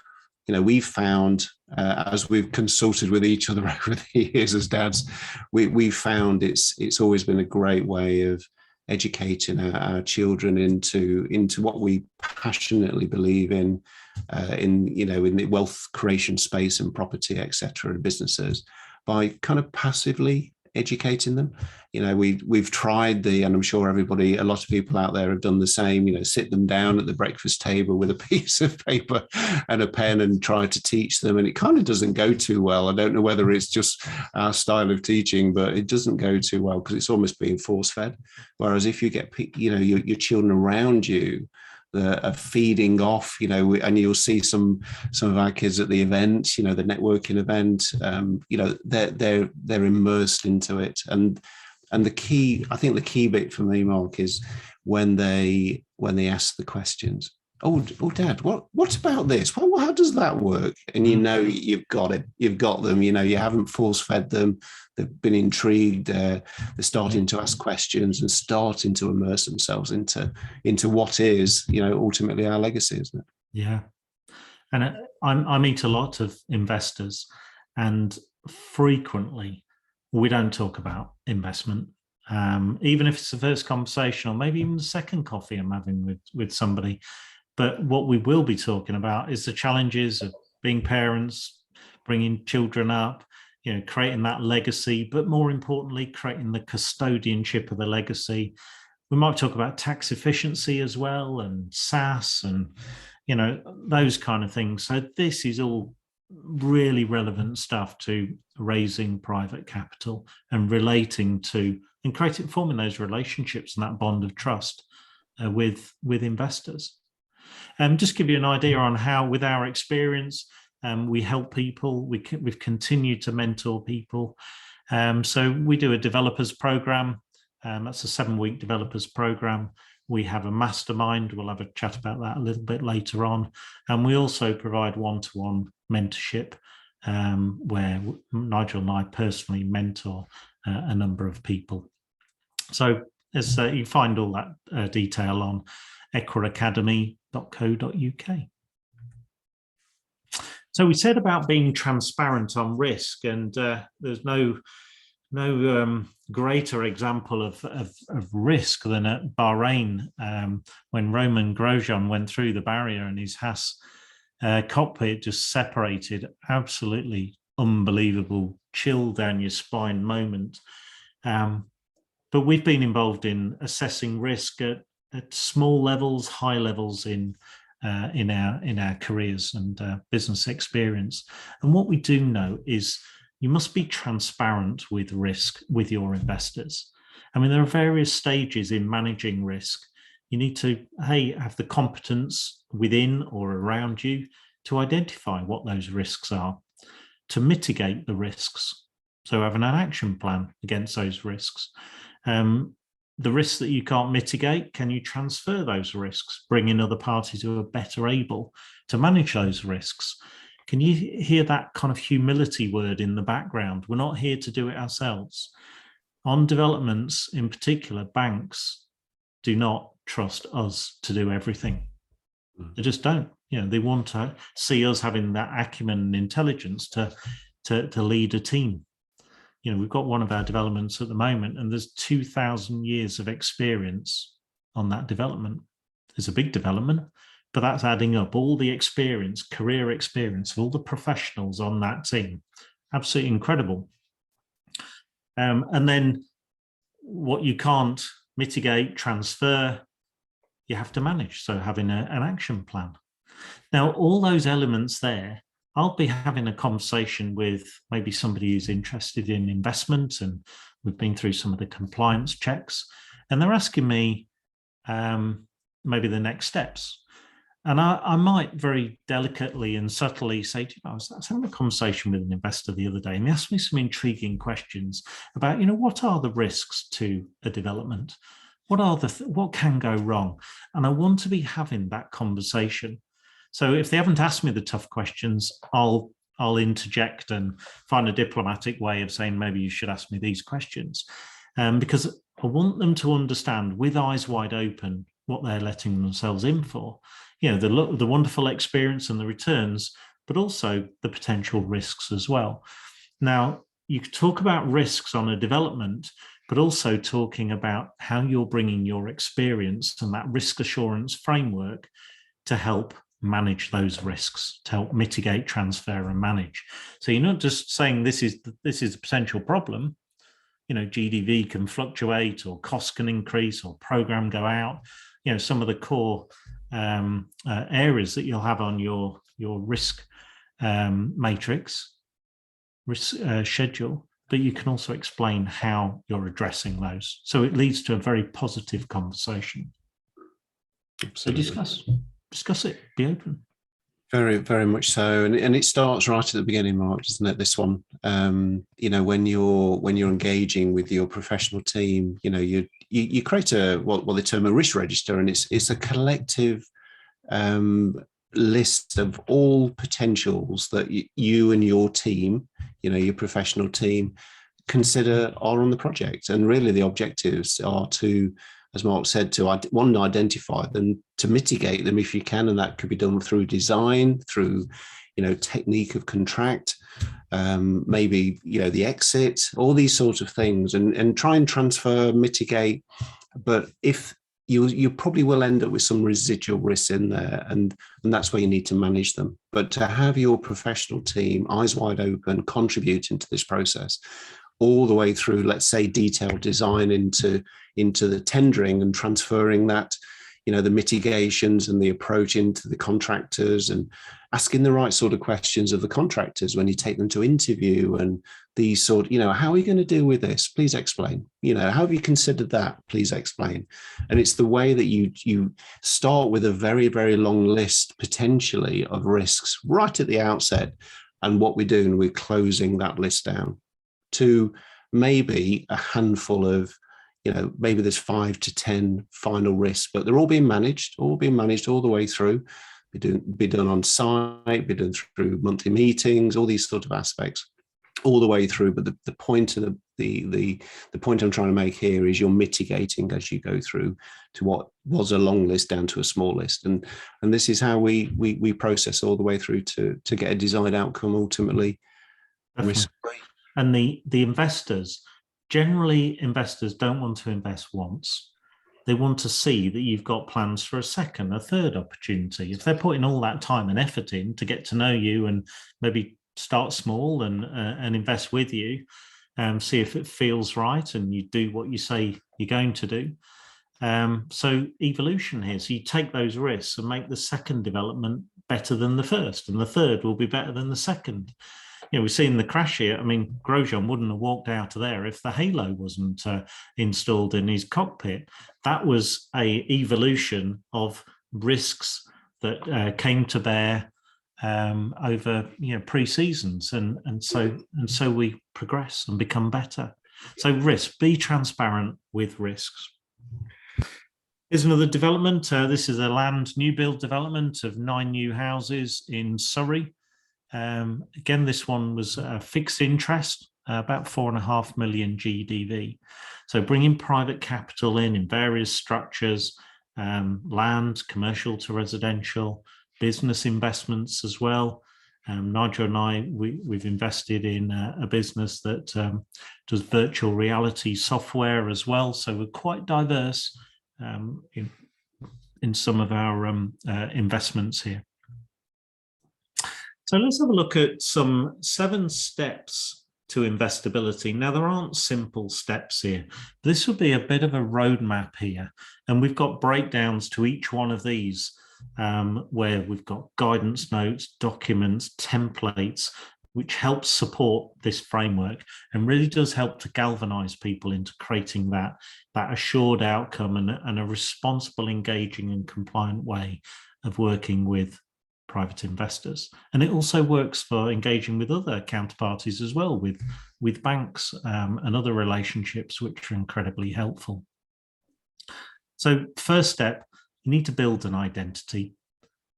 we've found, as we've consulted with each other over the years as dads, we've found it's always been a great way of educating our children into what we passionately believe in the wealth creation space and property, etc., and businesses, by kind of passively educating them. We've tried and I'm sure a lot of people out there have done the same, sit them down at the breakfast table with a piece of paper and a pen and try to teach them. And it kind of doesn't go too well. I don't know whether it's just our style of teaching, but it doesn't go too well because it's almost being force fed. Whereas if you get, your children around you that are feeding off, and you'll see some of our kids at the event, the networking event, they're immersed into it. And the key bit for me, Mark, is when they ask the questions. Oh, Dad, what about this? How does that work? And you've got it. You've got them. You haven't force fed them. They've been intrigued. They're starting to ask questions and starting to immerse themselves into what is, ultimately our legacy, isn't it? Yeah. And I meet a lot of investors, and frequently we don't talk about investment. Even if it's the first conversation or maybe even the second coffee I'm having with somebody. But what we will be talking about is the challenges of being parents, bringing children up, creating that legacy, but more importantly, creating the custodianship of the legacy. We might talk about tax efficiency as well, and SaaS and, those kind of things. So this is all really relevant stuff to raising private capital and relating to and forming those relationships and that bond of trust with investors. Just give you an idea on how, with our experience, we help people. We've continued to mentor people. So we do a developers program. That's a 7-week developers program. We have a mastermind. We'll have a chat about that a little bit later on. And we also provide one-to-one mentorship, where Nigel and I personally mentor a number of people. So you find all that detail on EquaAcademy.co.uk. So we said about being transparent on risk, and there's no no greater example of risk than at Bahrain, when Roman Grosjean went through the barrier and his Haas cockpit just separated. Absolutely unbelievable, chill down your spine moment. But we've been involved in assessing risk at small levels, high levels in our careers and business experience. And what we do know is you must be transparent with risk with your investors. I mean, there are various stages in managing risk. You need to, have the competence within or around you to identify what those risks are, to mitigate the risks. So having an action plan against those risks. The risks that you can't mitigate, can you transfer those risks, bring in other parties who are better able to manage those risks? Can you hear that kind of humility word in the background? We're not here to do it ourselves. On developments in particular, banks do not trust us to do everything. They just don't. They want to see us having that acumen and intelligence to lead a team. We've got one of our developments at the moment, and there's 2,000 years of experience on that development. It's a big development, but that's adding up all the experience, career experience of all the professionals on that team. Absolutely incredible. And then what you can't mitigate, transfer, you have to manage. So having an action plan. Now, all those elements there, I'll be having a conversation with maybe somebody who's interested in investment, and we've been through some of the compliance checks, and they're asking me maybe the next steps. And I might very delicately and subtly say, I was having a conversation with an investor the other day, and he asked me some intriguing questions about, what are the risks to a development? What can go wrong? And I want to be having that conversation. So if they haven't asked me the tough questions, I'll interject and find a diplomatic way of saying, maybe you should ask me these questions, because I want them to understand with eyes wide open what they're letting themselves in for. The wonderful experience and the returns, but also the potential risks as well. Now, you could talk about risks on a development, but also talking about how you're bringing your experience and that risk assurance framework to help manage those risks, to help mitigate, transfer, and manage. So you're not just saying this is a potential problem. GDV can fluctuate, or costs can increase, or program go out. Some of the core areas that you'll have on your risk matrix, risk schedule, but you can also explain how you're addressing those. So it leads to a very positive conversation. Absolutely. So discuss it, be open. Very, very much so, and it starts right at the beginning, Mark, doesn't it? This one, when you're engaging with your professional team, you create what they term a risk register, and it's a collective list of all potentials that you and your team, your professional team, consider are on the project. And really, the objectives are to, as Mark said, to identify them, to mitigate them if you can, and that could be done through design, through technique of contract, maybe the exit, all these sorts of things, and try and transfer, mitigate. But if you probably will end up with some residual risks in there, and that's where you need to manage them. But to have your professional team eyes wide open, contributing to this process all the way through, let's say, detailed design into the tendering, and transferring that, the mitigations and the approach into the contractors, and asking the right sort of questions of the contractors when you take them to interview, and these sort, how are you going to deal with this? Please explain. How have you considered that? Please explain. And it's the way that you start with a very, very long list potentially of risks right at the outset, and what we're doing, we're closing that list down to maybe a handful of, maybe there's 5 to 10 final risks, but they're all being managed all the way through. Be done on site, be done through monthly meetings, all these sort of aspects, all the way through. But the point of the point I'm trying to make here is you're mitigating as you go through to what was a long list down to a small list, and this is how we process all the way through to get a desired outcome ultimately. And the investors generally investors don't want to invest once. They want to see that you've got plans for a second, a third opportunity. If they're putting all that time and effort in to get to know you and maybe start small and invest with you, see if it feels right, and you do what you say you're going to do. So evolution here. So you take those risks and make the second development better than the first, and the third will be better than the second. We've seen the crash here. I mean, Grosjean wouldn't have walked out of there if the halo wasn't installed in his cockpit. That was a evolution of risks that came to bear over pre-seasons, and so we progress and become better. So risk, be transparent with risks. Here's another development. This is a land new build development of 9 new houses in Surrey. Again, this one was fixed interest, about 4.5 million GDV. So bringing private capital in various structures, land, commercial to residential, business investments as well. Nigel and I, we've invested in a business that does virtual reality software as well. So we're quite diverse in some of our investments here. So let's have a look at some 7 steps to investability. Now, there aren't simple steps here. This will be a bit of a roadmap here, and we've got breakdowns to each one of these, where we've got guidance notes, documents, templates, which helps support this framework and really does help to galvanize people into creating that assured outcome and a responsible, engaging and compliant way of working with private investors. And it also works for engaging with other counterparties as well, with banks and other relationships, which are incredibly helpful. So first step, you need to build an identity.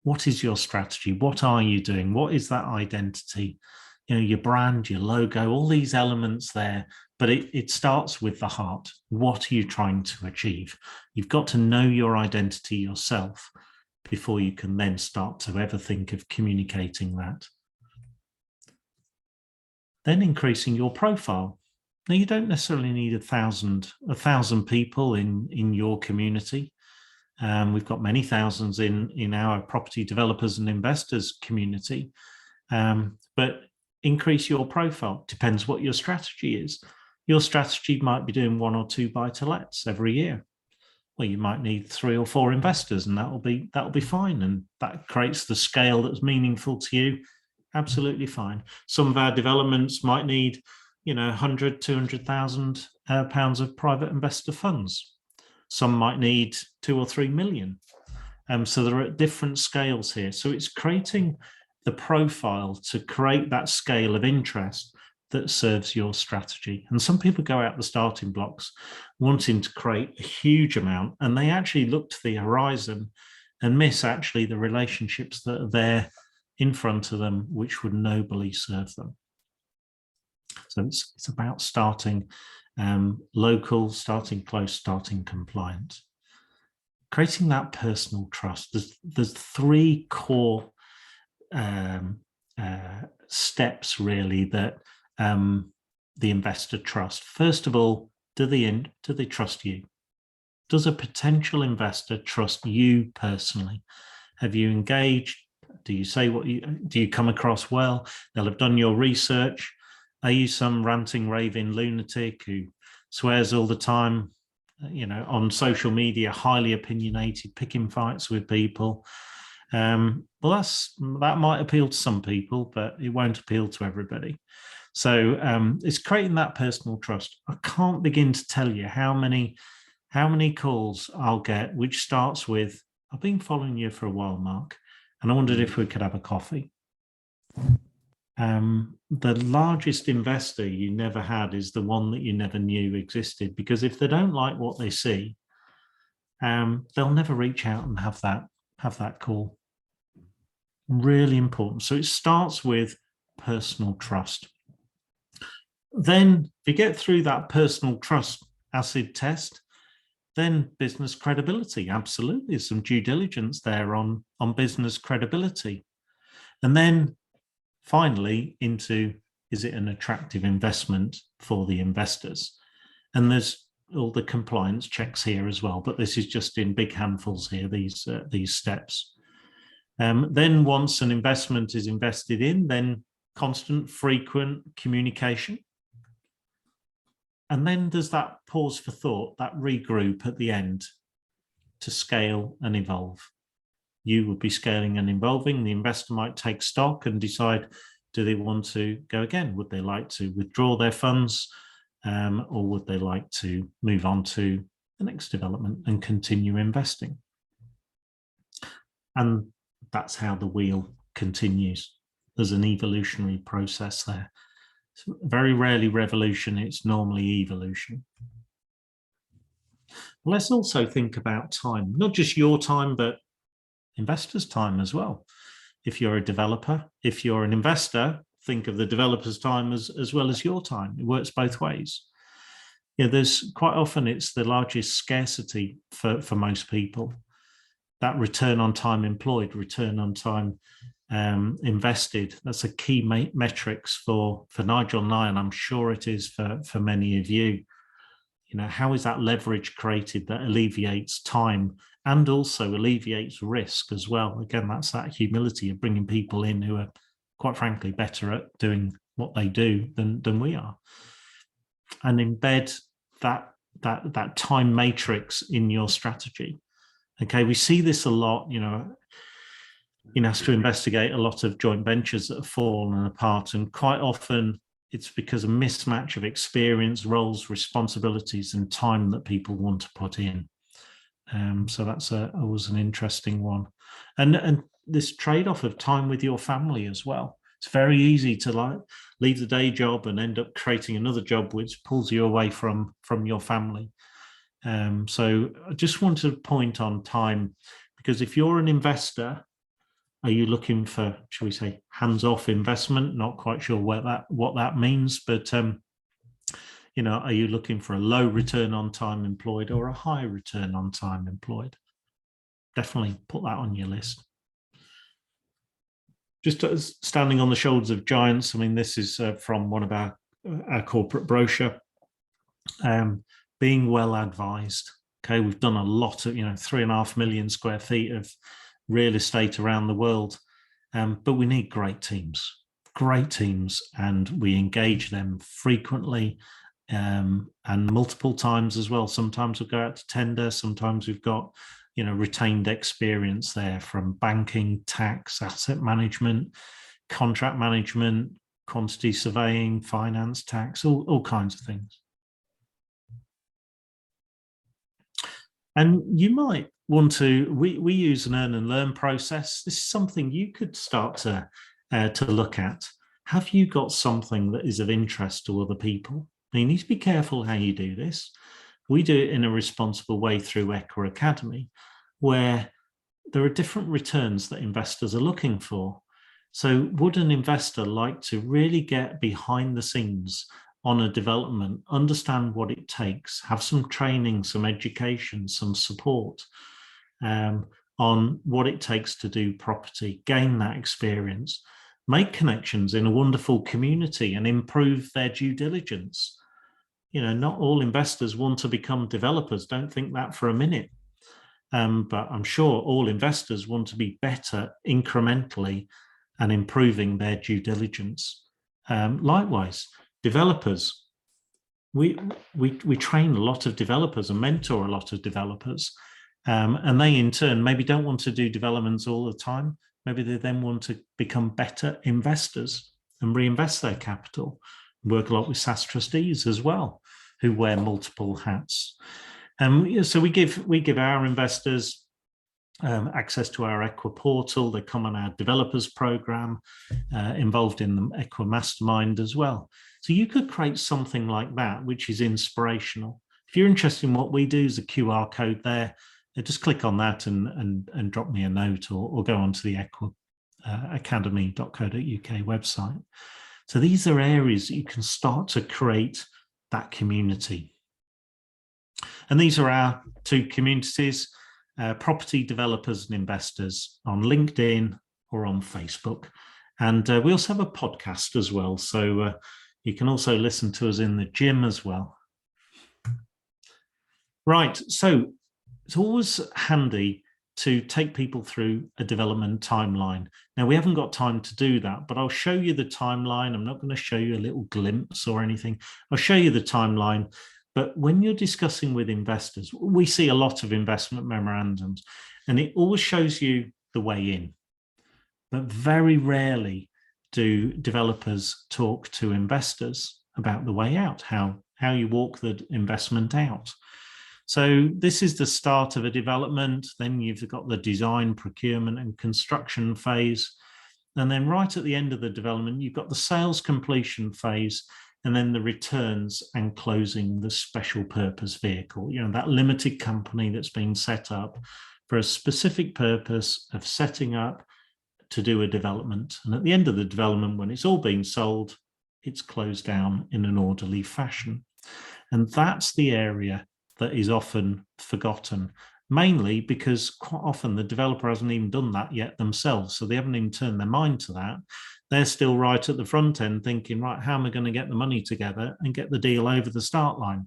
What is your strategy? What are you doing? What is that identity? Your brand, your logo, all these elements there, but it starts with the heart. What are you trying to achieve? You've got to know your identity yourself before you can then start to ever think of communicating that. Then increasing your profile. Now, you don't necessarily need 1,000 people in your community. We've got many thousands in our property developers and investors community, but increase your profile. Depends what your strategy is. Your strategy might be doing 1 or 2 buy-to-lets every year. Well, you might need 3 or 4 investors, and that'll be fine, and that creates the scale that's meaningful to you. Absolutely fine. Some of our developments might need 100, 200,000 pounds of private investor funds. Some might need 2 or 3 million. So there are different scales here. So it's creating the profile to create that scale of interest that serves your strategy. And some people go out the starting blocks wanting to create a huge amount, and they actually look to the horizon and miss actually the relationships that are there in front of them, which would nobly serve them. So it's about starting local, starting close, starting compliant. Creating that personal trust. There's 3 core steps really that the investor trust. First of all, do they trust you? Does a potential investor trust you personally? Have you engaged? Do you say do you come across well? They'll have done your research. Are you some ranting, raving lunatic who swears all the time, on social media, highly opinionated, picking fights with people? Well, that might appeal to some people, but it won't appeal to everybody. So it's creating that personal trust. I can't begin to tell you how many calls I'll get, which starts with, I've been following you for a while, Mark, and I wondered if we could have a coffee. The largest investor you never had is the one that you never knew existed, because if they don't like what they see, they'll never reach out and have that call. Really important. So it starts with personal trust. Then if you get through that personal trust acid test, then business credibility. Absolutely, there's some due diligence there on business credibility. And then finally into, is it an attractive investment for the investors? And there's all the compliance checks here as well, but this is just in big handfuls here, these steps. Then once an investment is invested in, then constant, frequent communication. And then there's that pause for thought, that regroup at the end to scale and evolve. You would be scaling and evolving. The investor might take stock and decide, do they want to go again? Would they like to withdraw their funds? Or would they like to move on to the next development and continue investing? And that's how the wheel continues. There's an evolutionary process there. It's very rarely revolution, it's normally evolution. Let's also think about time, not just your time, but investors' time as well. If you're a developer, if you're an investor, think of the developer's time as well as your time. It works both ways. Yeah, there's quite often it's the largest scarcity for most people. That return on time employed, return on time invested. That's a key metrics for Nigel and I, and I'm sure it is for many of you. You know, how is that leverage created that alleviates time and also alleviates risk as well? Again, that's that humility of bringing people in who are, quite frankly, better at doing what they do than we are, and embed that time matrix in your strategy. Okay, we see this a lot, you know, has to investigate a lot of joint ventures that have fallen apart, and quite often it's because of mismatch of experience, roles, responsibilities, and time that people want to put in. So that's always an interesting one. And this trade-off of time with your family as well. It's very easy to leave the day job and end up creating another job which pulls you away from your family. So I just want to point on time, because if you're an investor, are you looking for, shall we say, hands-off investment? Not quite sure what that means, but you know, are you looking for a low return on time employed or a high return on time employed? Definitely put that on your list. Just standing on the shoulders of giants. I mean, this is from one of our corporate brochure. Being well advised. Okay, we've done a lot of, 3.5 million square feet of real estate around the world, but we need great teams, and we engage them frequently and multiple times as well. Sometimes we'll go out to tender, sometimes we've got retained experience there from banking, tax, asset management, contract management, quantity surveying, finance, tax, all kinds of things. And you might want to, we use an earn and learn process. This is something you could start to look at. Have you got something that is of interest to other people? Now, you need to be careful how you do this. We do it in a responsible way through EquaAcademy, where there are different returns that investors are looking for. So would an investor like to really get behind the scenes on a development, understand what it takes, have some training, some education, some support on what it takes to do property, gain that experience, make connections in a wonderful community and improve their due diligence? Not all investors want to become developers. Don't think that for a minute. But I'm sure all investors want to be better incrementally and improving their due diligence. Likewise, developers, we train a lot of developers and mentor a lot of developers, and they in turn maybe don't want to do developments all the time. Maybe they then want to become better investors and reinvest their capital. Work a lot with SaaS trustees as well, who wear multiple hats. So we give our investors access to our Equa portal. They come on our developers program, involved in the Equa Mastermind as well. So you could create something like that, which is inspirational. If you're interested in what we do, there's a QR code there. Just click on that and drop me a note, or go onto the EquaAcademy.co.uk website. So these are areas that you can start to create that community. And these are our two communities, property developers and investors, on LinkedIn or on Facebook. And we also have a podcast as well. So you can also listen to us in the gym as well. Right. So it's always handy to take people through a development timeline. Now, we haven't got time to do that, but I'll show you the timeline. I'm not going to show you a little glimpse or anything. I'll show you the timeline. But when you're discussing with investors, we see a lot of investment memorandums, and it always shows you the way in. But very rarely do developers talk to investors about the way out, how you walk the investment out. So this is the start of a development. Then you've got the design, procurement, and construction phase. And then right at the end of the development, you've got the sales completion phase, and then the returns and closing the special purpose vehicle, that limited company that's been set up for a specific purpose of setting up to do a development. And at the end of the development, when it's all been sold, it's closed down in an orderly fashion. And that's the area that is often forgotten, mainly because quite often the developer hasn't even done that yet themselves. So they haven't even turned their mind to that. They're still right at the front end thinking, right, how am I going to get the money together and get the deal over the start line?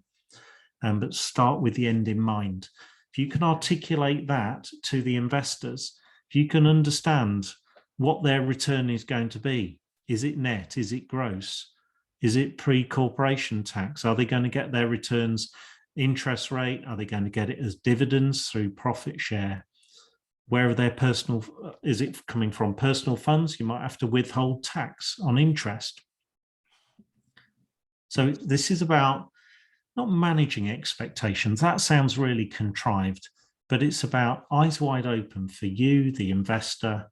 But start with the end in mind. If you can articulate that to the investors, if you can understand what their return is going to be, is it net? Is it gross? Is it pre-corporation tax? Are they going to get their returns interest rate? Are they going to get it as dividends through profit share? Where are their personal, is it coming from personal funds? You might have to withhold tax on interest. So this is about not managing expectations. That sounds really contrived, but it's about eyes wide open for you, the investor.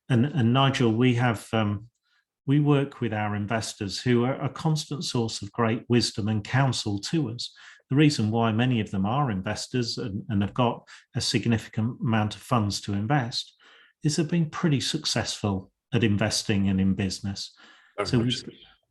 And Nigel, we work with our investors who are a constant source of great wisdom and counsel to us. The reason why many of them are investors and have got a significant amount of funds to invest is they've been pretty successful at investing and in business. So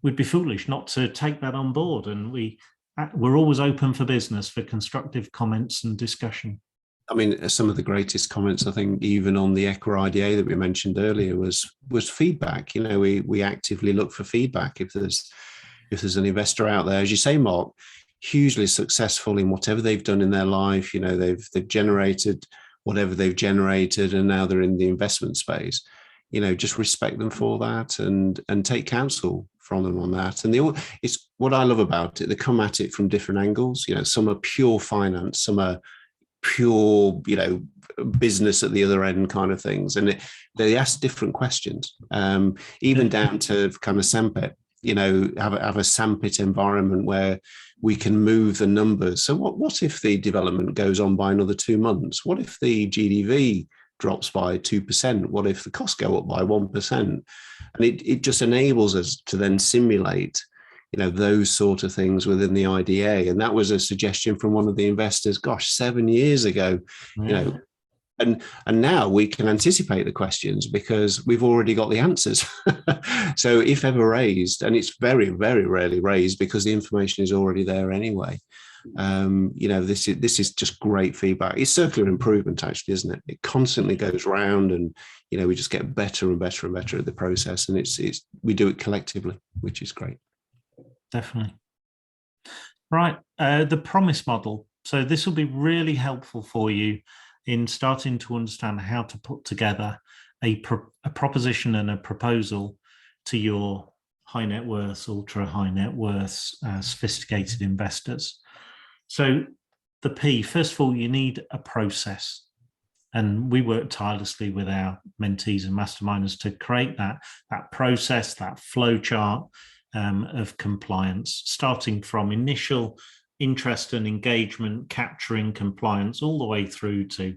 we'd be foolish not to take that on board. And we're always open for business, for constructive comments and discussion. I mean, some of the greatest comments, I think, even on the EquaIDA that we mentioned earlier, was feedback. We actively look for feedback. If there's an investor out there, as you say, Mark, hugely successful in whatever they've done in their life, they've generated whatever they've generated, and now they're in the investment space. Just respect them for that and take counsel from them on that. And it's what I love about it. They come at it from different angles. Some are pure finance, some are pure, business at the other end kind of things. And they ask different questions, even down to kind of sandpit, have a sandpit environment where we can move the numbers. So what if the development goes on by another 2 months? What if the GDV drops by 2%? What if the costs go up by 1%? And it just enables us to then simulate those sort of things within the IDA. And that was a suggestion from one of the investors, 7 years ago, and now we can anticipate the questions because we've already got the answers. So if ever raised, and it's very, very rarely raised because the information is already there anyway. This is just great feedback. It's circular improvement, actually, isn't it? It constantly goes round, and we just get better and better and better at the process, and we do it collectively, which is great. Definitely. Right, the promise model. So this will be really helpful for you in starting to understand how to put together a proposition and a proposal to your high net worth, ultra high net worth, sophisticated investors. So the P, first of all, you need a process. And we work tirelessly with our mentees and masterminders to create that process, that flow chart of compliance, starting from initial interest and engagement, capturing compliance, all the way through to,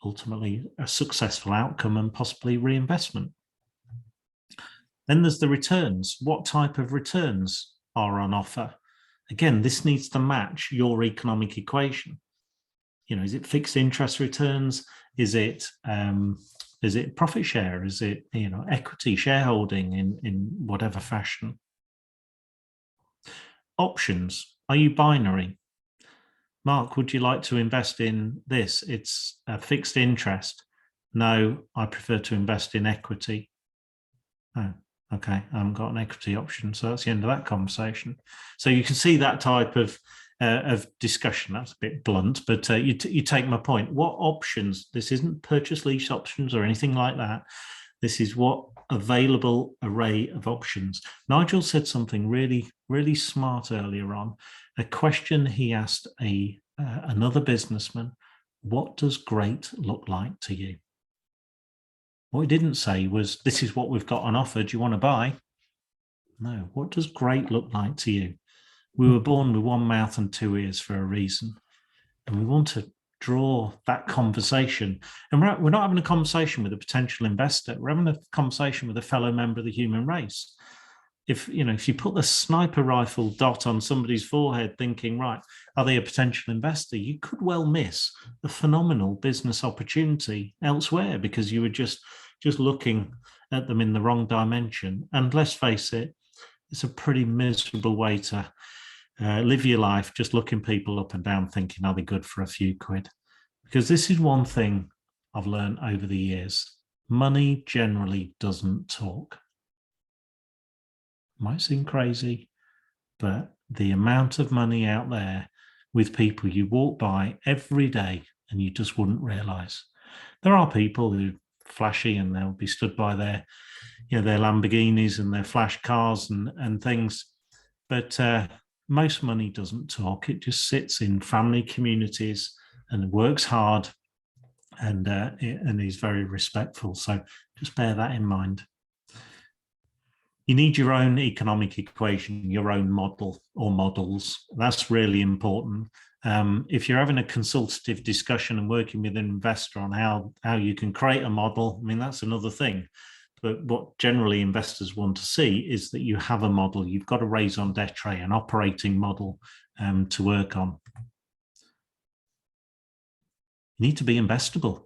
ultimately a successful outcome and possibly reinvestment. Then there's the returns. What type of returns are on offer? Again, this needs to match your economic equation. Is it fixed interest returns? Is it profit share? Is it equity shareholding in whatever fashion? Options. Are you binary? Mark, would you like to invest in this? It's a fixed interest. No, I prefer to invest in equity. Oh, okay, I haven't got an equity option. So that's the end of that conversation. So you can see that type of of discussion. That's a bit blunt, but you take my point. What options? This isn't purchase lease options or anything like that. This is what available array of options. Nigel said something really, really smart earlier on. A question he asked another businessman: what does great look like to you? What he didn't say was, this is what we've got on offer. Do you want to buy? No. What does great look like to you? We were born with one mouth and two ears for a reason. And we want to draw that conversation. And we're not having a conversation with a potential investor. We're having a conversation with a fellow member of the human race. If you put the sniper rifle dot on somebody's forehead thinking, right, are they a potential investor? You could well miss a phenomenal business opportunity elsewhere because you were just looking at them in the wrong dimension. And let's face it, it's a pretty miserable way to live your life, just looking people up and down thinking, are they good for a few quid? Because this is one thing I've learned over the years. Money generally doesn't talk. Might seem crazy, but the amount of money out there with people you walk by every day and you just wouldn't realize. There are people who are flashy and they'll be stood by their Lamborghinis and their flash cars and things. But most money doesn't talk. It just sits in family communities and works hard and is very respectful. So just bear that in mind. You need your own economic equation, your own model or models. That's really important. If you're having a consultative discussion and working with an investor on how you can create a model, I mean, that's another thing. But what generally investors want to see is that you have a model. You've got a raison d'etre, an operating model to work on. You need to be investable.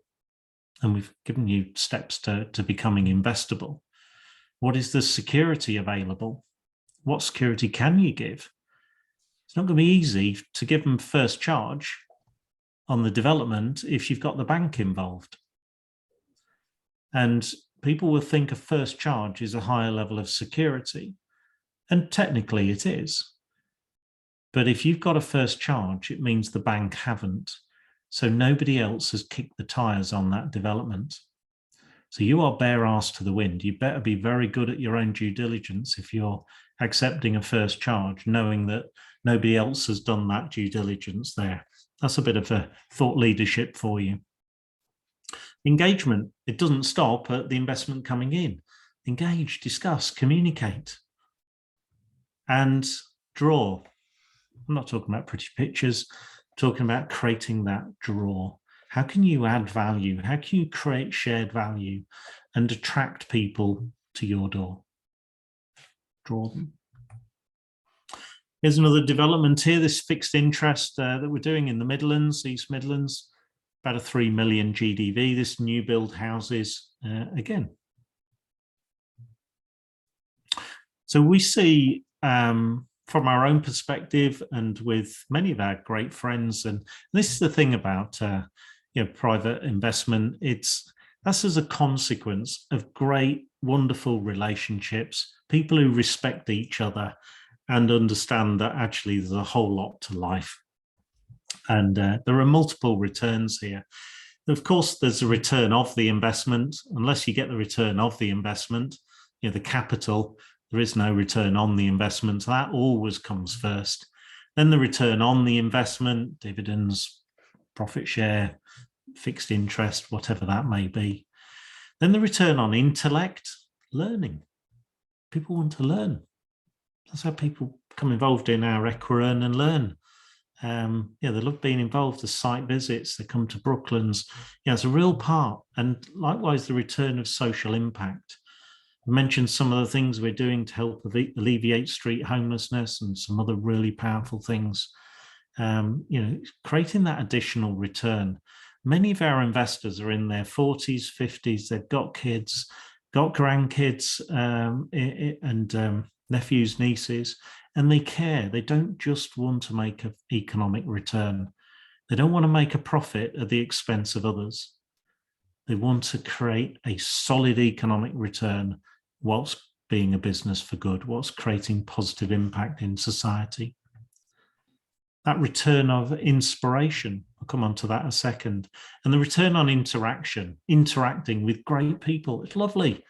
And we've given you steps to becoming investable. What is the security available? What security can you give? It's not going to be easy to give them first charge on the development if you've got the bank involved. And people will think a first charge is a higher level of security. And technically it is. But if you've got a first charge, it means the bank haven't. So nobody else has kicked the tires on that development. So you are bare arse to the wind. You better be very good at your own due diligence if you're accepting a first charge, knowing that nobody else has done that due diligence there. That's a bit of a thought leadership for you. Engagement, it doesn't stop at the investment coming in. Engage, discuss, communicate, and draw. I'm not talking about pretty pictures, I'm talking about creating that draw. How can you add value? How can you create shared value and attract people to your door? Draw them. Here's another development here, this fixed interest that we're doing in the Midlands, East Midlands, about a 3 million GDV, this new build houses again. So we see from our own perspective and with many of our great friends, and this is the thing about private investment, that's as a consequence of great, wonderful relationships, people who respect each other and understand that actually there's a whole lot to life. And there are multiple returns here. Of course, there's a return of the investment. Unless you get the return of the investment, the capital, there is no return on the investment. So that always comes first. Then the return on the investment, dividends, profit share, fixed interest, whatever that may be. Then the return on intellect, learning. People want to learn. That's how people become involved in our EquaEarn and Learn. They love being involved, the site visits, they come to Brooklands. It's a real part. And likewise, the return of social impact. I mentioned some of the things we're doing to help alleviate street homelessness and some other really powerful things. Creating that additional return. Many of our investors are in their 40s, 50s, they've got kids, got grandkids and nephews, nieces, and they care. They don't just want to make an economic return. They don't want to make a profit at the expense of others. They want to create a solid economic return whilst being a business for good, whilst creating positive impact in society. that return of inspiration. I'll come on to that in a second. And the return on interaction, interacting with great people. It's lovely.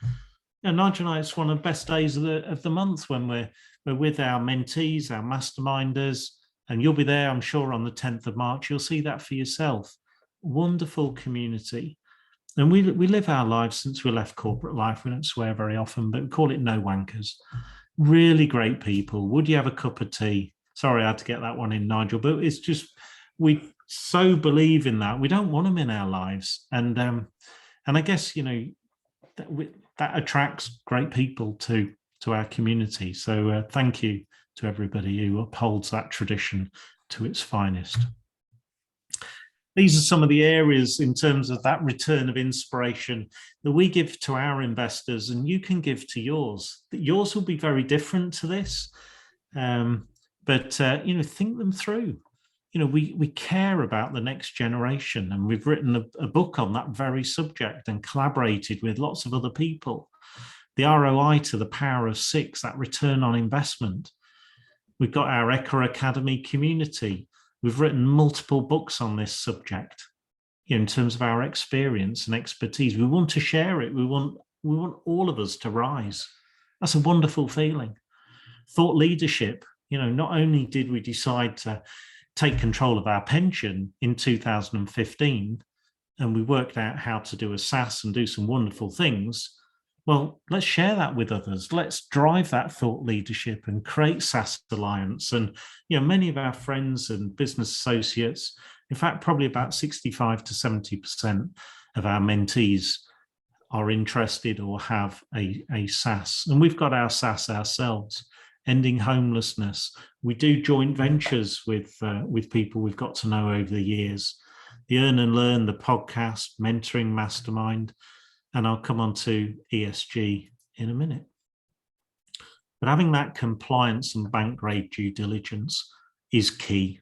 Nigel and I, it's one of the best days of the month when we're with our mentees, our masterminders, and you'll be there, I'm sure, on the 10th of March. You'll see that for yourself. Wonderful community. And we live our lives since we left corporate life. We don't swear very often, but we call it no wankers. Really great people. Would you have a cup of tea? Sorry, I had to get that one in, Nigel, but it's just, we so believe in that. We don't want them in our lives. And I guess, that attracts great people to our community. So thank you to everybody who upholds that tradition to its finest. These are some of the areas in terms of that return of inspiration that we give to our investors, and you can give to yours. Yours will be very different to this, but think them through. We care about the next generation, and we've written a book on that very subject and collaborated with lots of other people. The ROI to the power of 6, that return on investment. We've got our EquaAcademy community. We've written multiple books on this subject, in terms of our experience and expertise. We want to share it. We want all of us to rise. That's a wonderful feeling. Thought leadership. Not only did we decide to take control of our pension in 2015, and we worked out how to do a SaaS and do some wonderful things. Well, let's share that with others. Let's drive that thought leadership and create SaaS Alliance. And many of our friends and business associates, in fact, probably about 65 to 70% of our mentees are interested or have a SaaS. And we've got our SaaS ourselves. Ending homelessness. We do joint ventures with people we've got to know over the years. The Earn and Learn, the podcast, Mentoring Mastermind, and I'll come on to ESG in a minute. But having that compliance and bank grade due diligence is key.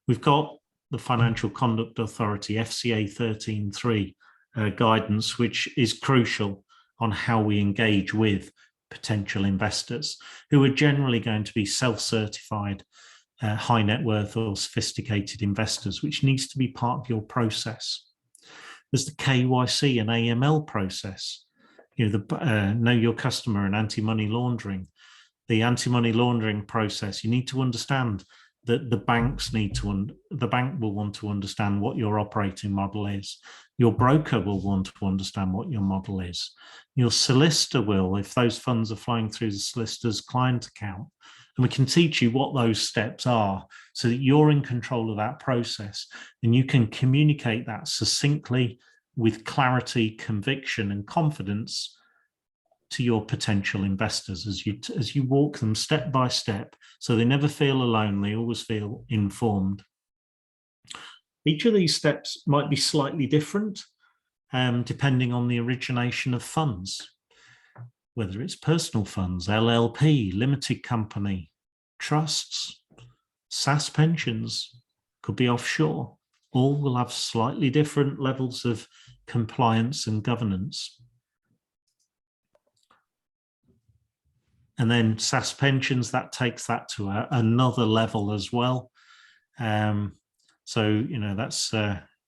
We've got the Financial Conduct Authority, FCA 13.3 guidance, which is crucial on how we engage with potential investors who are generally going to be self-certified high net worth or sophisticated investors, which needs to be part of your process. There's the KYC and AML process, the know your customer and anti-money laundering. The anti-money laundering process, you need to understand that the bank will want to understand what your operating model is. Your broker will want to understand what your model is. Your solicitor will, if those funds are flowing through the solicitor's client account. And we can teach you what those steps are so that you're in control of that process and you can communicate that succinctly with clarity, conviction, and confidence to your potential investors as you walk them step by step, so they never feel alone, they always feel informed. Each of these steps might be slightly different depending on the origination of funds, whether it's personal funds, LLP, limited company, trusts, SaaS pensions, could be offshore. All will have slightly different levels of compliance and governance. And then SaaS pensions, that takes that to another level as well. So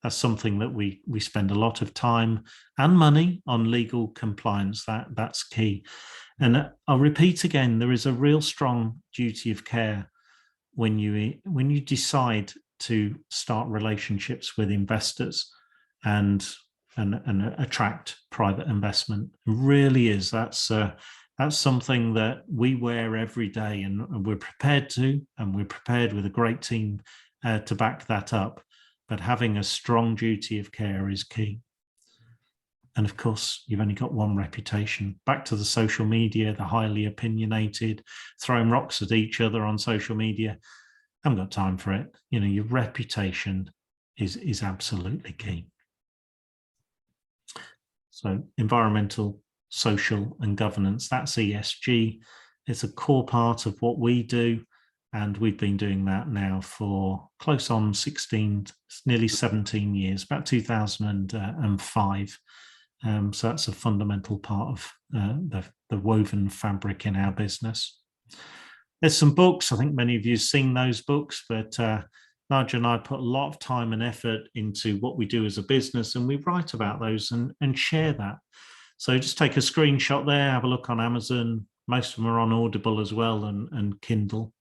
that's something that we spend a lot of time and money on legal compliance. That's key. And I'll repeat again, there is a real strong duty of care when you decide to start relationships with investors and attract private investment. It really is. That's something that we wear every day, and we're prepared to, and we're prepared with a great team to back that up. But having a strong duty of care is key. And of course, you've only got one reputation. Back to the social media, the highly opinionated, throwing rocks at each other on social media. I haven't got time for it. Your reputation is absolutely key. So environmental, social, and governance, that's ESG. It's a core part of what we do. And we've been doing that now for close on 16, nearly 17 years, about 2005. So that's a fundamental part of the woven fabric in our business. There's some books. I think many of you have seen those books, but Nigel and I put a lot of time and effort into what we do as a business, and we write about those and share that. So just take a screenshot there, have a look on Amazon. Most of them are on Audible as well, and Kindle.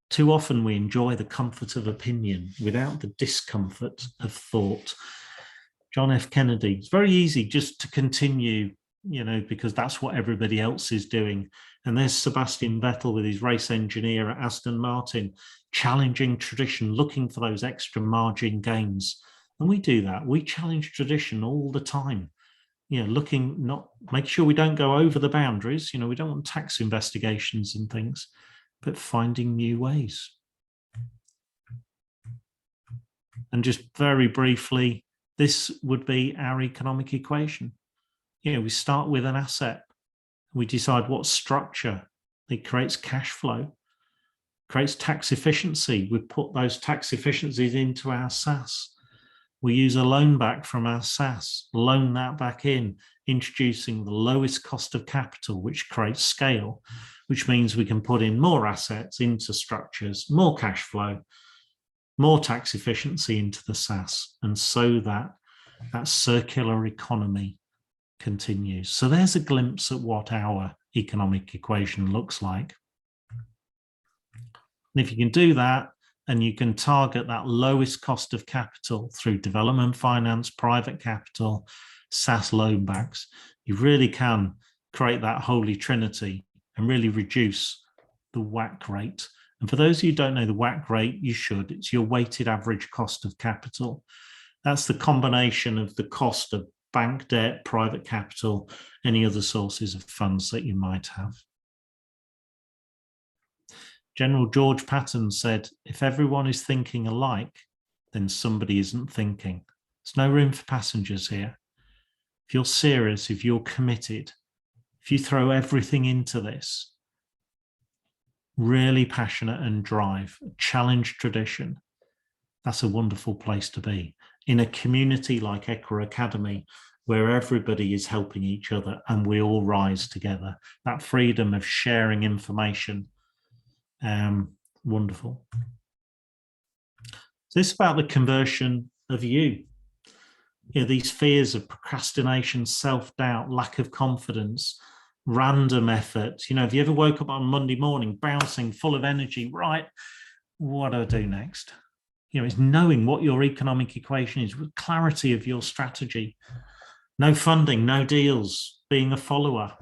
Too often we enjoy the comfort of opinion without the discomfort of thought. John F. Kennedy. It's very easy just to continue, because that's what everybody else is doing. And there's Sebastian Vettel with his race engineer at Aston Martin, challenging tradition, looking for those extra margin gains. And we do that. We challenge tradition all the time. Make sure we don't go over the boundaries. We don't want tax investigations and things, but finding new ways. And just very briefly, this would be our economic equation. We start with an asset. We decide what structure that creates cash flow, creates tax efficiency. We put those tax efficiencies into our SaaS. We use a loan back from our SaaS, loan that back in, introducing the lowest cost of capital, which creates scale, which means we can put in more assets into structures, more cash flow, more tax efficiency into the SaaS, and so that circular economy continues. So there's a glimpse at what our economic equation looks like. And if you can do that, and you can target that lowest cost of capital through development finance, private capital, SaaS loan backs, you really can create that holy trinity and really reduce the WACC rate. And for those of you who don't know the WACC rate, you should. It's your weighted average cost of capital. That's the combination of the cost of bank debt, private capital, any other sources of funds that you might have. General George Patton said, if everyone is thinking alike, then somebody isn't thinking. There's no room for passengers here. If you're serious, if you're committed, if you throw everything into this, really passionate and drive, challenge tradition, that's a wonderful place to be. In a community like EquaAcademy, where everybody is helping each other and we all rise together, that freedom of sharing information, wonderful. So it's about the conversion of you. These fears of procrastination, self-doubt, lack of confidence, random effort. Have you ever woke up on Monday morning bouncing, full of energy, right? What do I do next? It's knowing what your economic equation is, with clarity of your strategy. No funding, no deals, being a follower.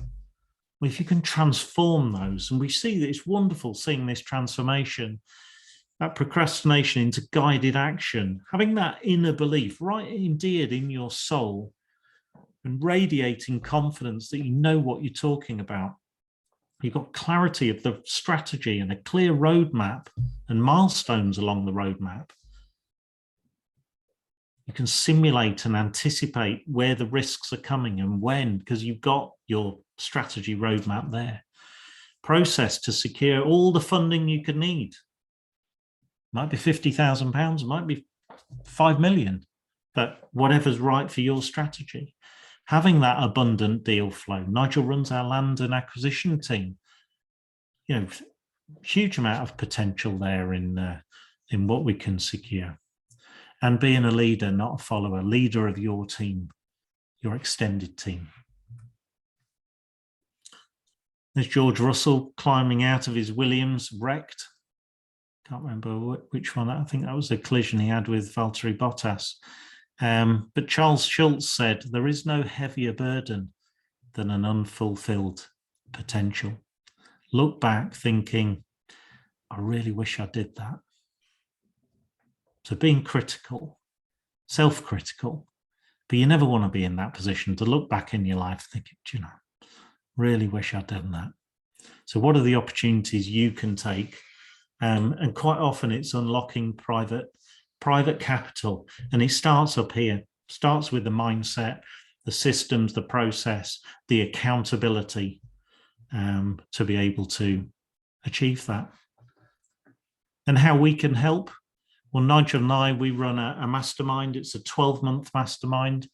Well, if you can transform those, and we see that it's wonderful seeing this transformation, that procrastination into guided action, having that inner belief right indeed in your soul, and radiating confidence that you know what you're talking about. You've got clarity of the strategy and a clear roadmap and milestones along the roadmap. You can simulate and anticipate where the risks are coming and when, because you've got your strategy roadmap there. Process to secure all the funding you could need. Might be £50,000, might be 5 million, but whatever's right for your strategy. Having that abundant deal flow. Nigel runs our land and acquisition team. Huge amount of potential there in what we can secure. And being a leader, not a follower, leader of your team, your extended team. There's George Russell climbing out of his Williams, wrecked. Can't remember which one. I think that was a collision he had with Valtteri Bottas. But Charles Schultz said, there is no heavier burden than an unfulfilled potential. Look back thinking, I really wish I did that. So being critical, self-critical, but you never want to be in that position to look back in your life thinking, really wish I'd done that. So what are the opportunities you can take? And quite often it's unlocking private capital. And it starts up here, starts with the mindset, the systems, the process, the accountability to be able to achieve that. And how we can help? Well, Nigel and I, we run a mastermind. It's a 12-month mastermind.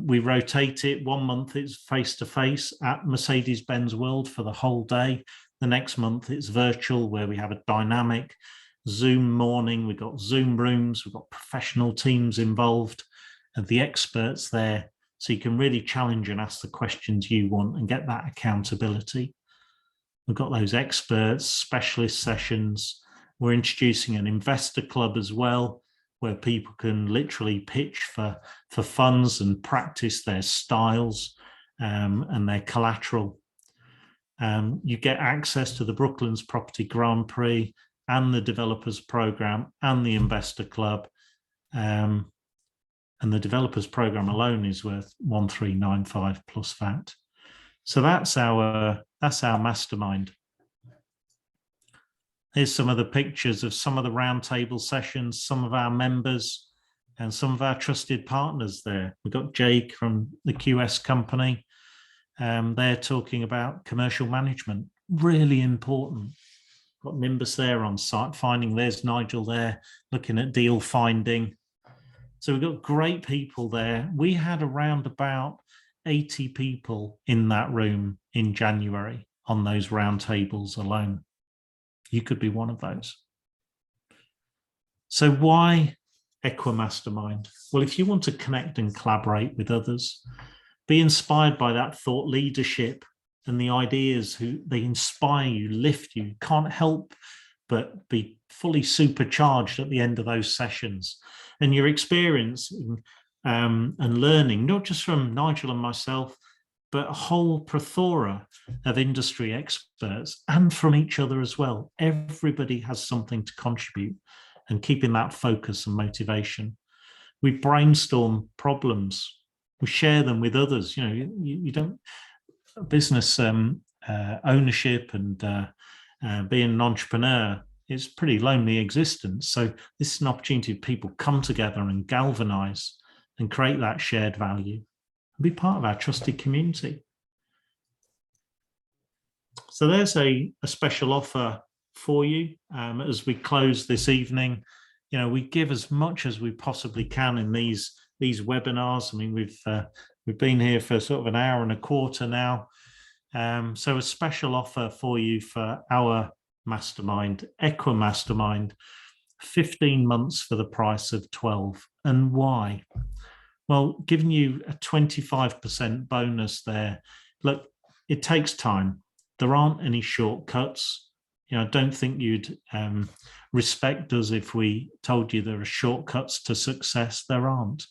We rotate it. 1 month it's face-to-face at Mercedes-Benz World for the whole day. The next month it's virtual, where we have a dynamic Zoom morning. We've got Zoom rooms. We've got professional teams involved and the experts there. So you can really challenge and ask the questions you want and get that accountability. We've got those experts, specialist sessions. We're introducing an investor club as well, where people can literally pitch for funds and practice their styles and their collateral. You get access to the Brooklands Property Grand Prix and the Developers Program and the Investor Club. And the Developers Program alone is worth 1,395 plus VAT. So that's our mastermind. Here's some of the pictures of some of the roundtable sessions, some of our members and some of our trusted partners there. We've got Jake from the QS company. They're talking about commercial management, really important. Got Nimbus there on site finding. There's Nigel there looking at deal finding. So we've got great people there. We had around about 80 people in that room in January on those roundtables alone. You could be one of those. So why EquaMastermind? Well, if you want to connect and collaborate with others, be inspired by that thought leadership and the ideas they inspire you, lift you, can't help but be fully supercharged at the end of those sessions. And your experience and learning, not just from Nigel and myself, but a whole plethora of industry experts and from each other as well. Everybody has something to contribute and keeping that focus and motivation. We brainstorm problems. We share them with others. You know, you don't, business ownership and being an entrepreneur is pretty lonely existence. So this is an opportunity for people to come together and galvanize and create that shared value and be part of our trusted community. So there's a special offer for you as we close this evening. You know, we give as much as we possibly can in these webinars. I mean, we've been here for sort of an hour and a quarter now. So a special offer for you for our mastermind, EquaMastermind, 15 months for the price of 12. And why? Well, giving you a 25% bonus there. Look, it takes time. There aren't any shortcuts. You know, I don't think you'd respect us if we told you there are shortcuts to success. There aren't.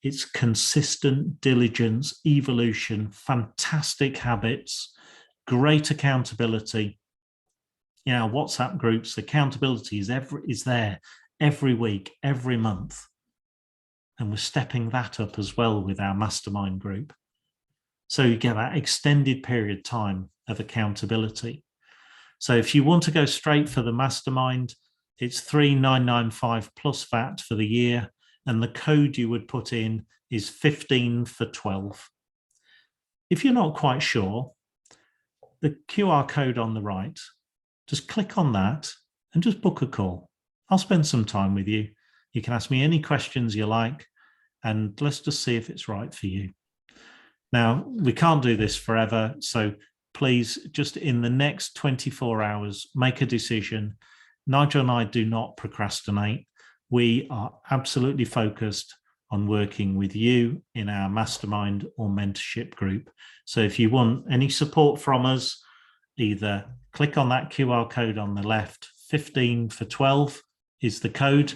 It's consistent diligence, evolution, fantastic habits, great accountability. You know, WhatsApp groups, accountability is there every week, every month. And we're stepping that up as well with our mastermind group. So you get that extended period of time of accountability. So if you want to go straight for the mastermind, it's 3,995 plus VAT for the year. And the code you would put in is 15 for 12. If you're not quite sure, the QR code on the right, just click on that and just book a call. I'll spend some time with you. You can ask me any questions you like, and let's just see if it's right for you. Now, we can't do this forever, so please, just in the next 24 hours, make a decision. Nigel and I do not procrastinate. We are absolutely focused on working with you in our mastermind or mentorship group. So if you want any support from us, either click on that QR code on the left, 15 for 12 is the code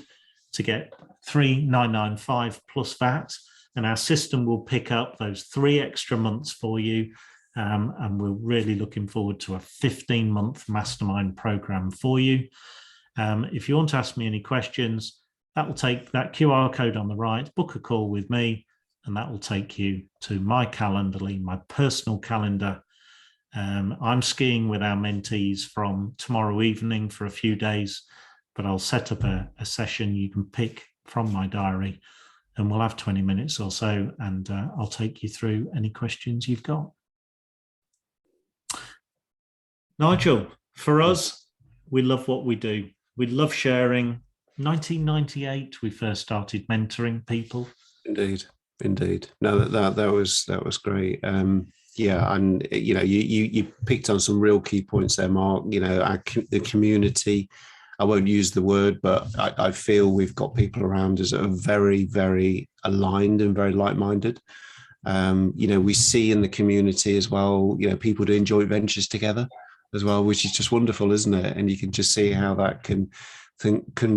to get 3,995 plus VAT, and our system will pick up those 3 extra months for you. And we're really looking forward to a 15-month mastermind program for you. If you want to ask me any questions, that will take that QR code on the right, book a call with me, and that will take you to my Calendly, my personal calendar. I'm skiing with our mentees from tomorrow evening for a few days, but I'll set up a session you can pick from my diary, and we'll have 20 minutes or so, and I'll take you through any questions you've got. Nigel, for us, we love what we do. We love sharing. 1998, we first started mentoring people. Indeed. Indeed. No, that was great. Yeah, and you picked on some real key points there, Mark. The community. I won't use the word, but I feel we've got people around us that are very, very aligned and very like-minded. We see in the community as well, people doing joint ventures together as well, which is just wonderful, isn't it? And you can just see how that can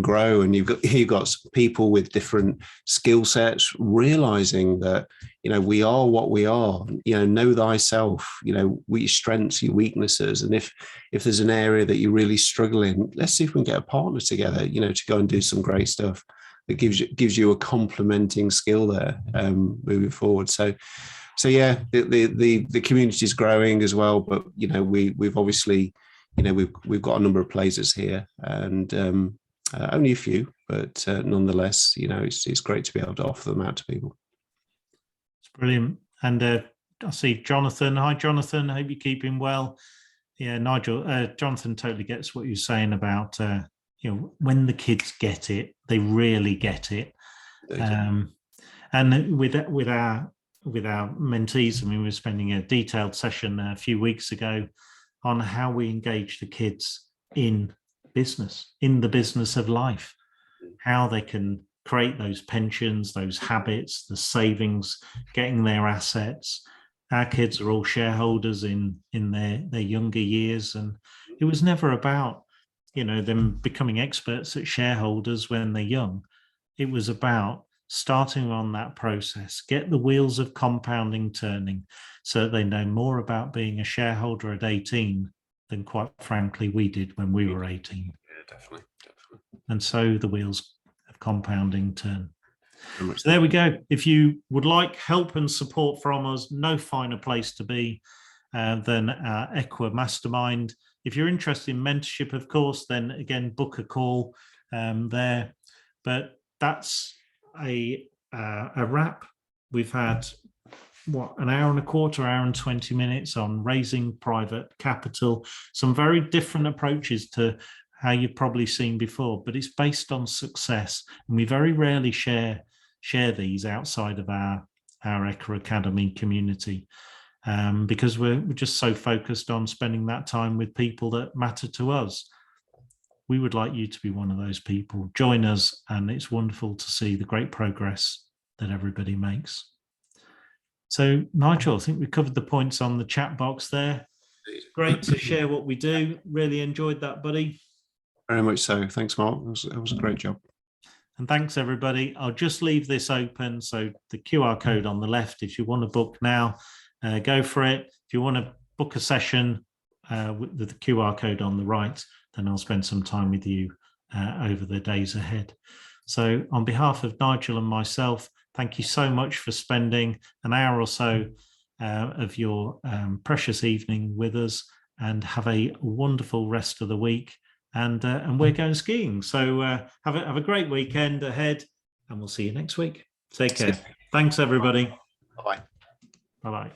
grow. And you've got people with different skill sets, realizing that we are what we are. Know thyself. Your strengths, your weaknesses, and if there's an area that you're really struggling, let's see if we can get a partner together. To go and do some great stuff that gives you a complementing skill there moving forward. So yeah, the community is growing as well, but we've obviously we've got a number of places here, and only a few, but nonetheless, it's great to be able to offer them out to people. It's brilliant. And I see Jonathan. Hi, Jonathan. I hope you're keeping well. Yeah, Nigel. Jonathan totally gets what you're saying about when the kids get it, they really get it. And with our mentees, I mean, we were spending a detailed session a few weeks ago on how we engage the kids in the business of life, how they can create those pensions, those habits, the savings, getting their assets. Our kids are all shareholders in their younger years, and it was never about them becoming experts at shareholders when they're young. It was about starting on that process, get the wheels of compounding turning, so that they know more about being a shareholder at 18 than, quite frankly, we did when we were 18. Yeah, definitely. And so the wheels of compounding turn. So there we go. If you would like help and support from us, no finer place to be than our Equa Mastermind. If you're interested in mentorship, of course, then again, book a call there. But that's a wrap. We've had an hour and a quarter, hour and 20 minutes on raising private capital. Some very different approaches to how you've probably seen before, but it's based on success. And we very rarely share these outside of our EquaAcademy community. Because we're just so focused on spending that time with people that matter to us. We would like you to be one of those people. Join us, and it's wonderful to see the great progress that everybody makes. So, Nigel, I think we covered the points on the chat box there. Great to share what we do. Really enjoyed that, buddy. Very much so. Thanks, Mark. It was a great job. And thanks, everybody. I'll just leave this open. So the QR code on the left, if you want to book now, go for it. If you want to book a session with the QR code on the right, then I'll spend some time with you over the days ahead. So on behalf of Nigel and myself, thank you so much for spending an hour or so of your precious evening with us, and have a wonderful rest of the week. And we're going skiing. So have a great weekend ahead, and we'll see you next week. Take care. Thanks, everybody. Bye-bye. Bye-bye.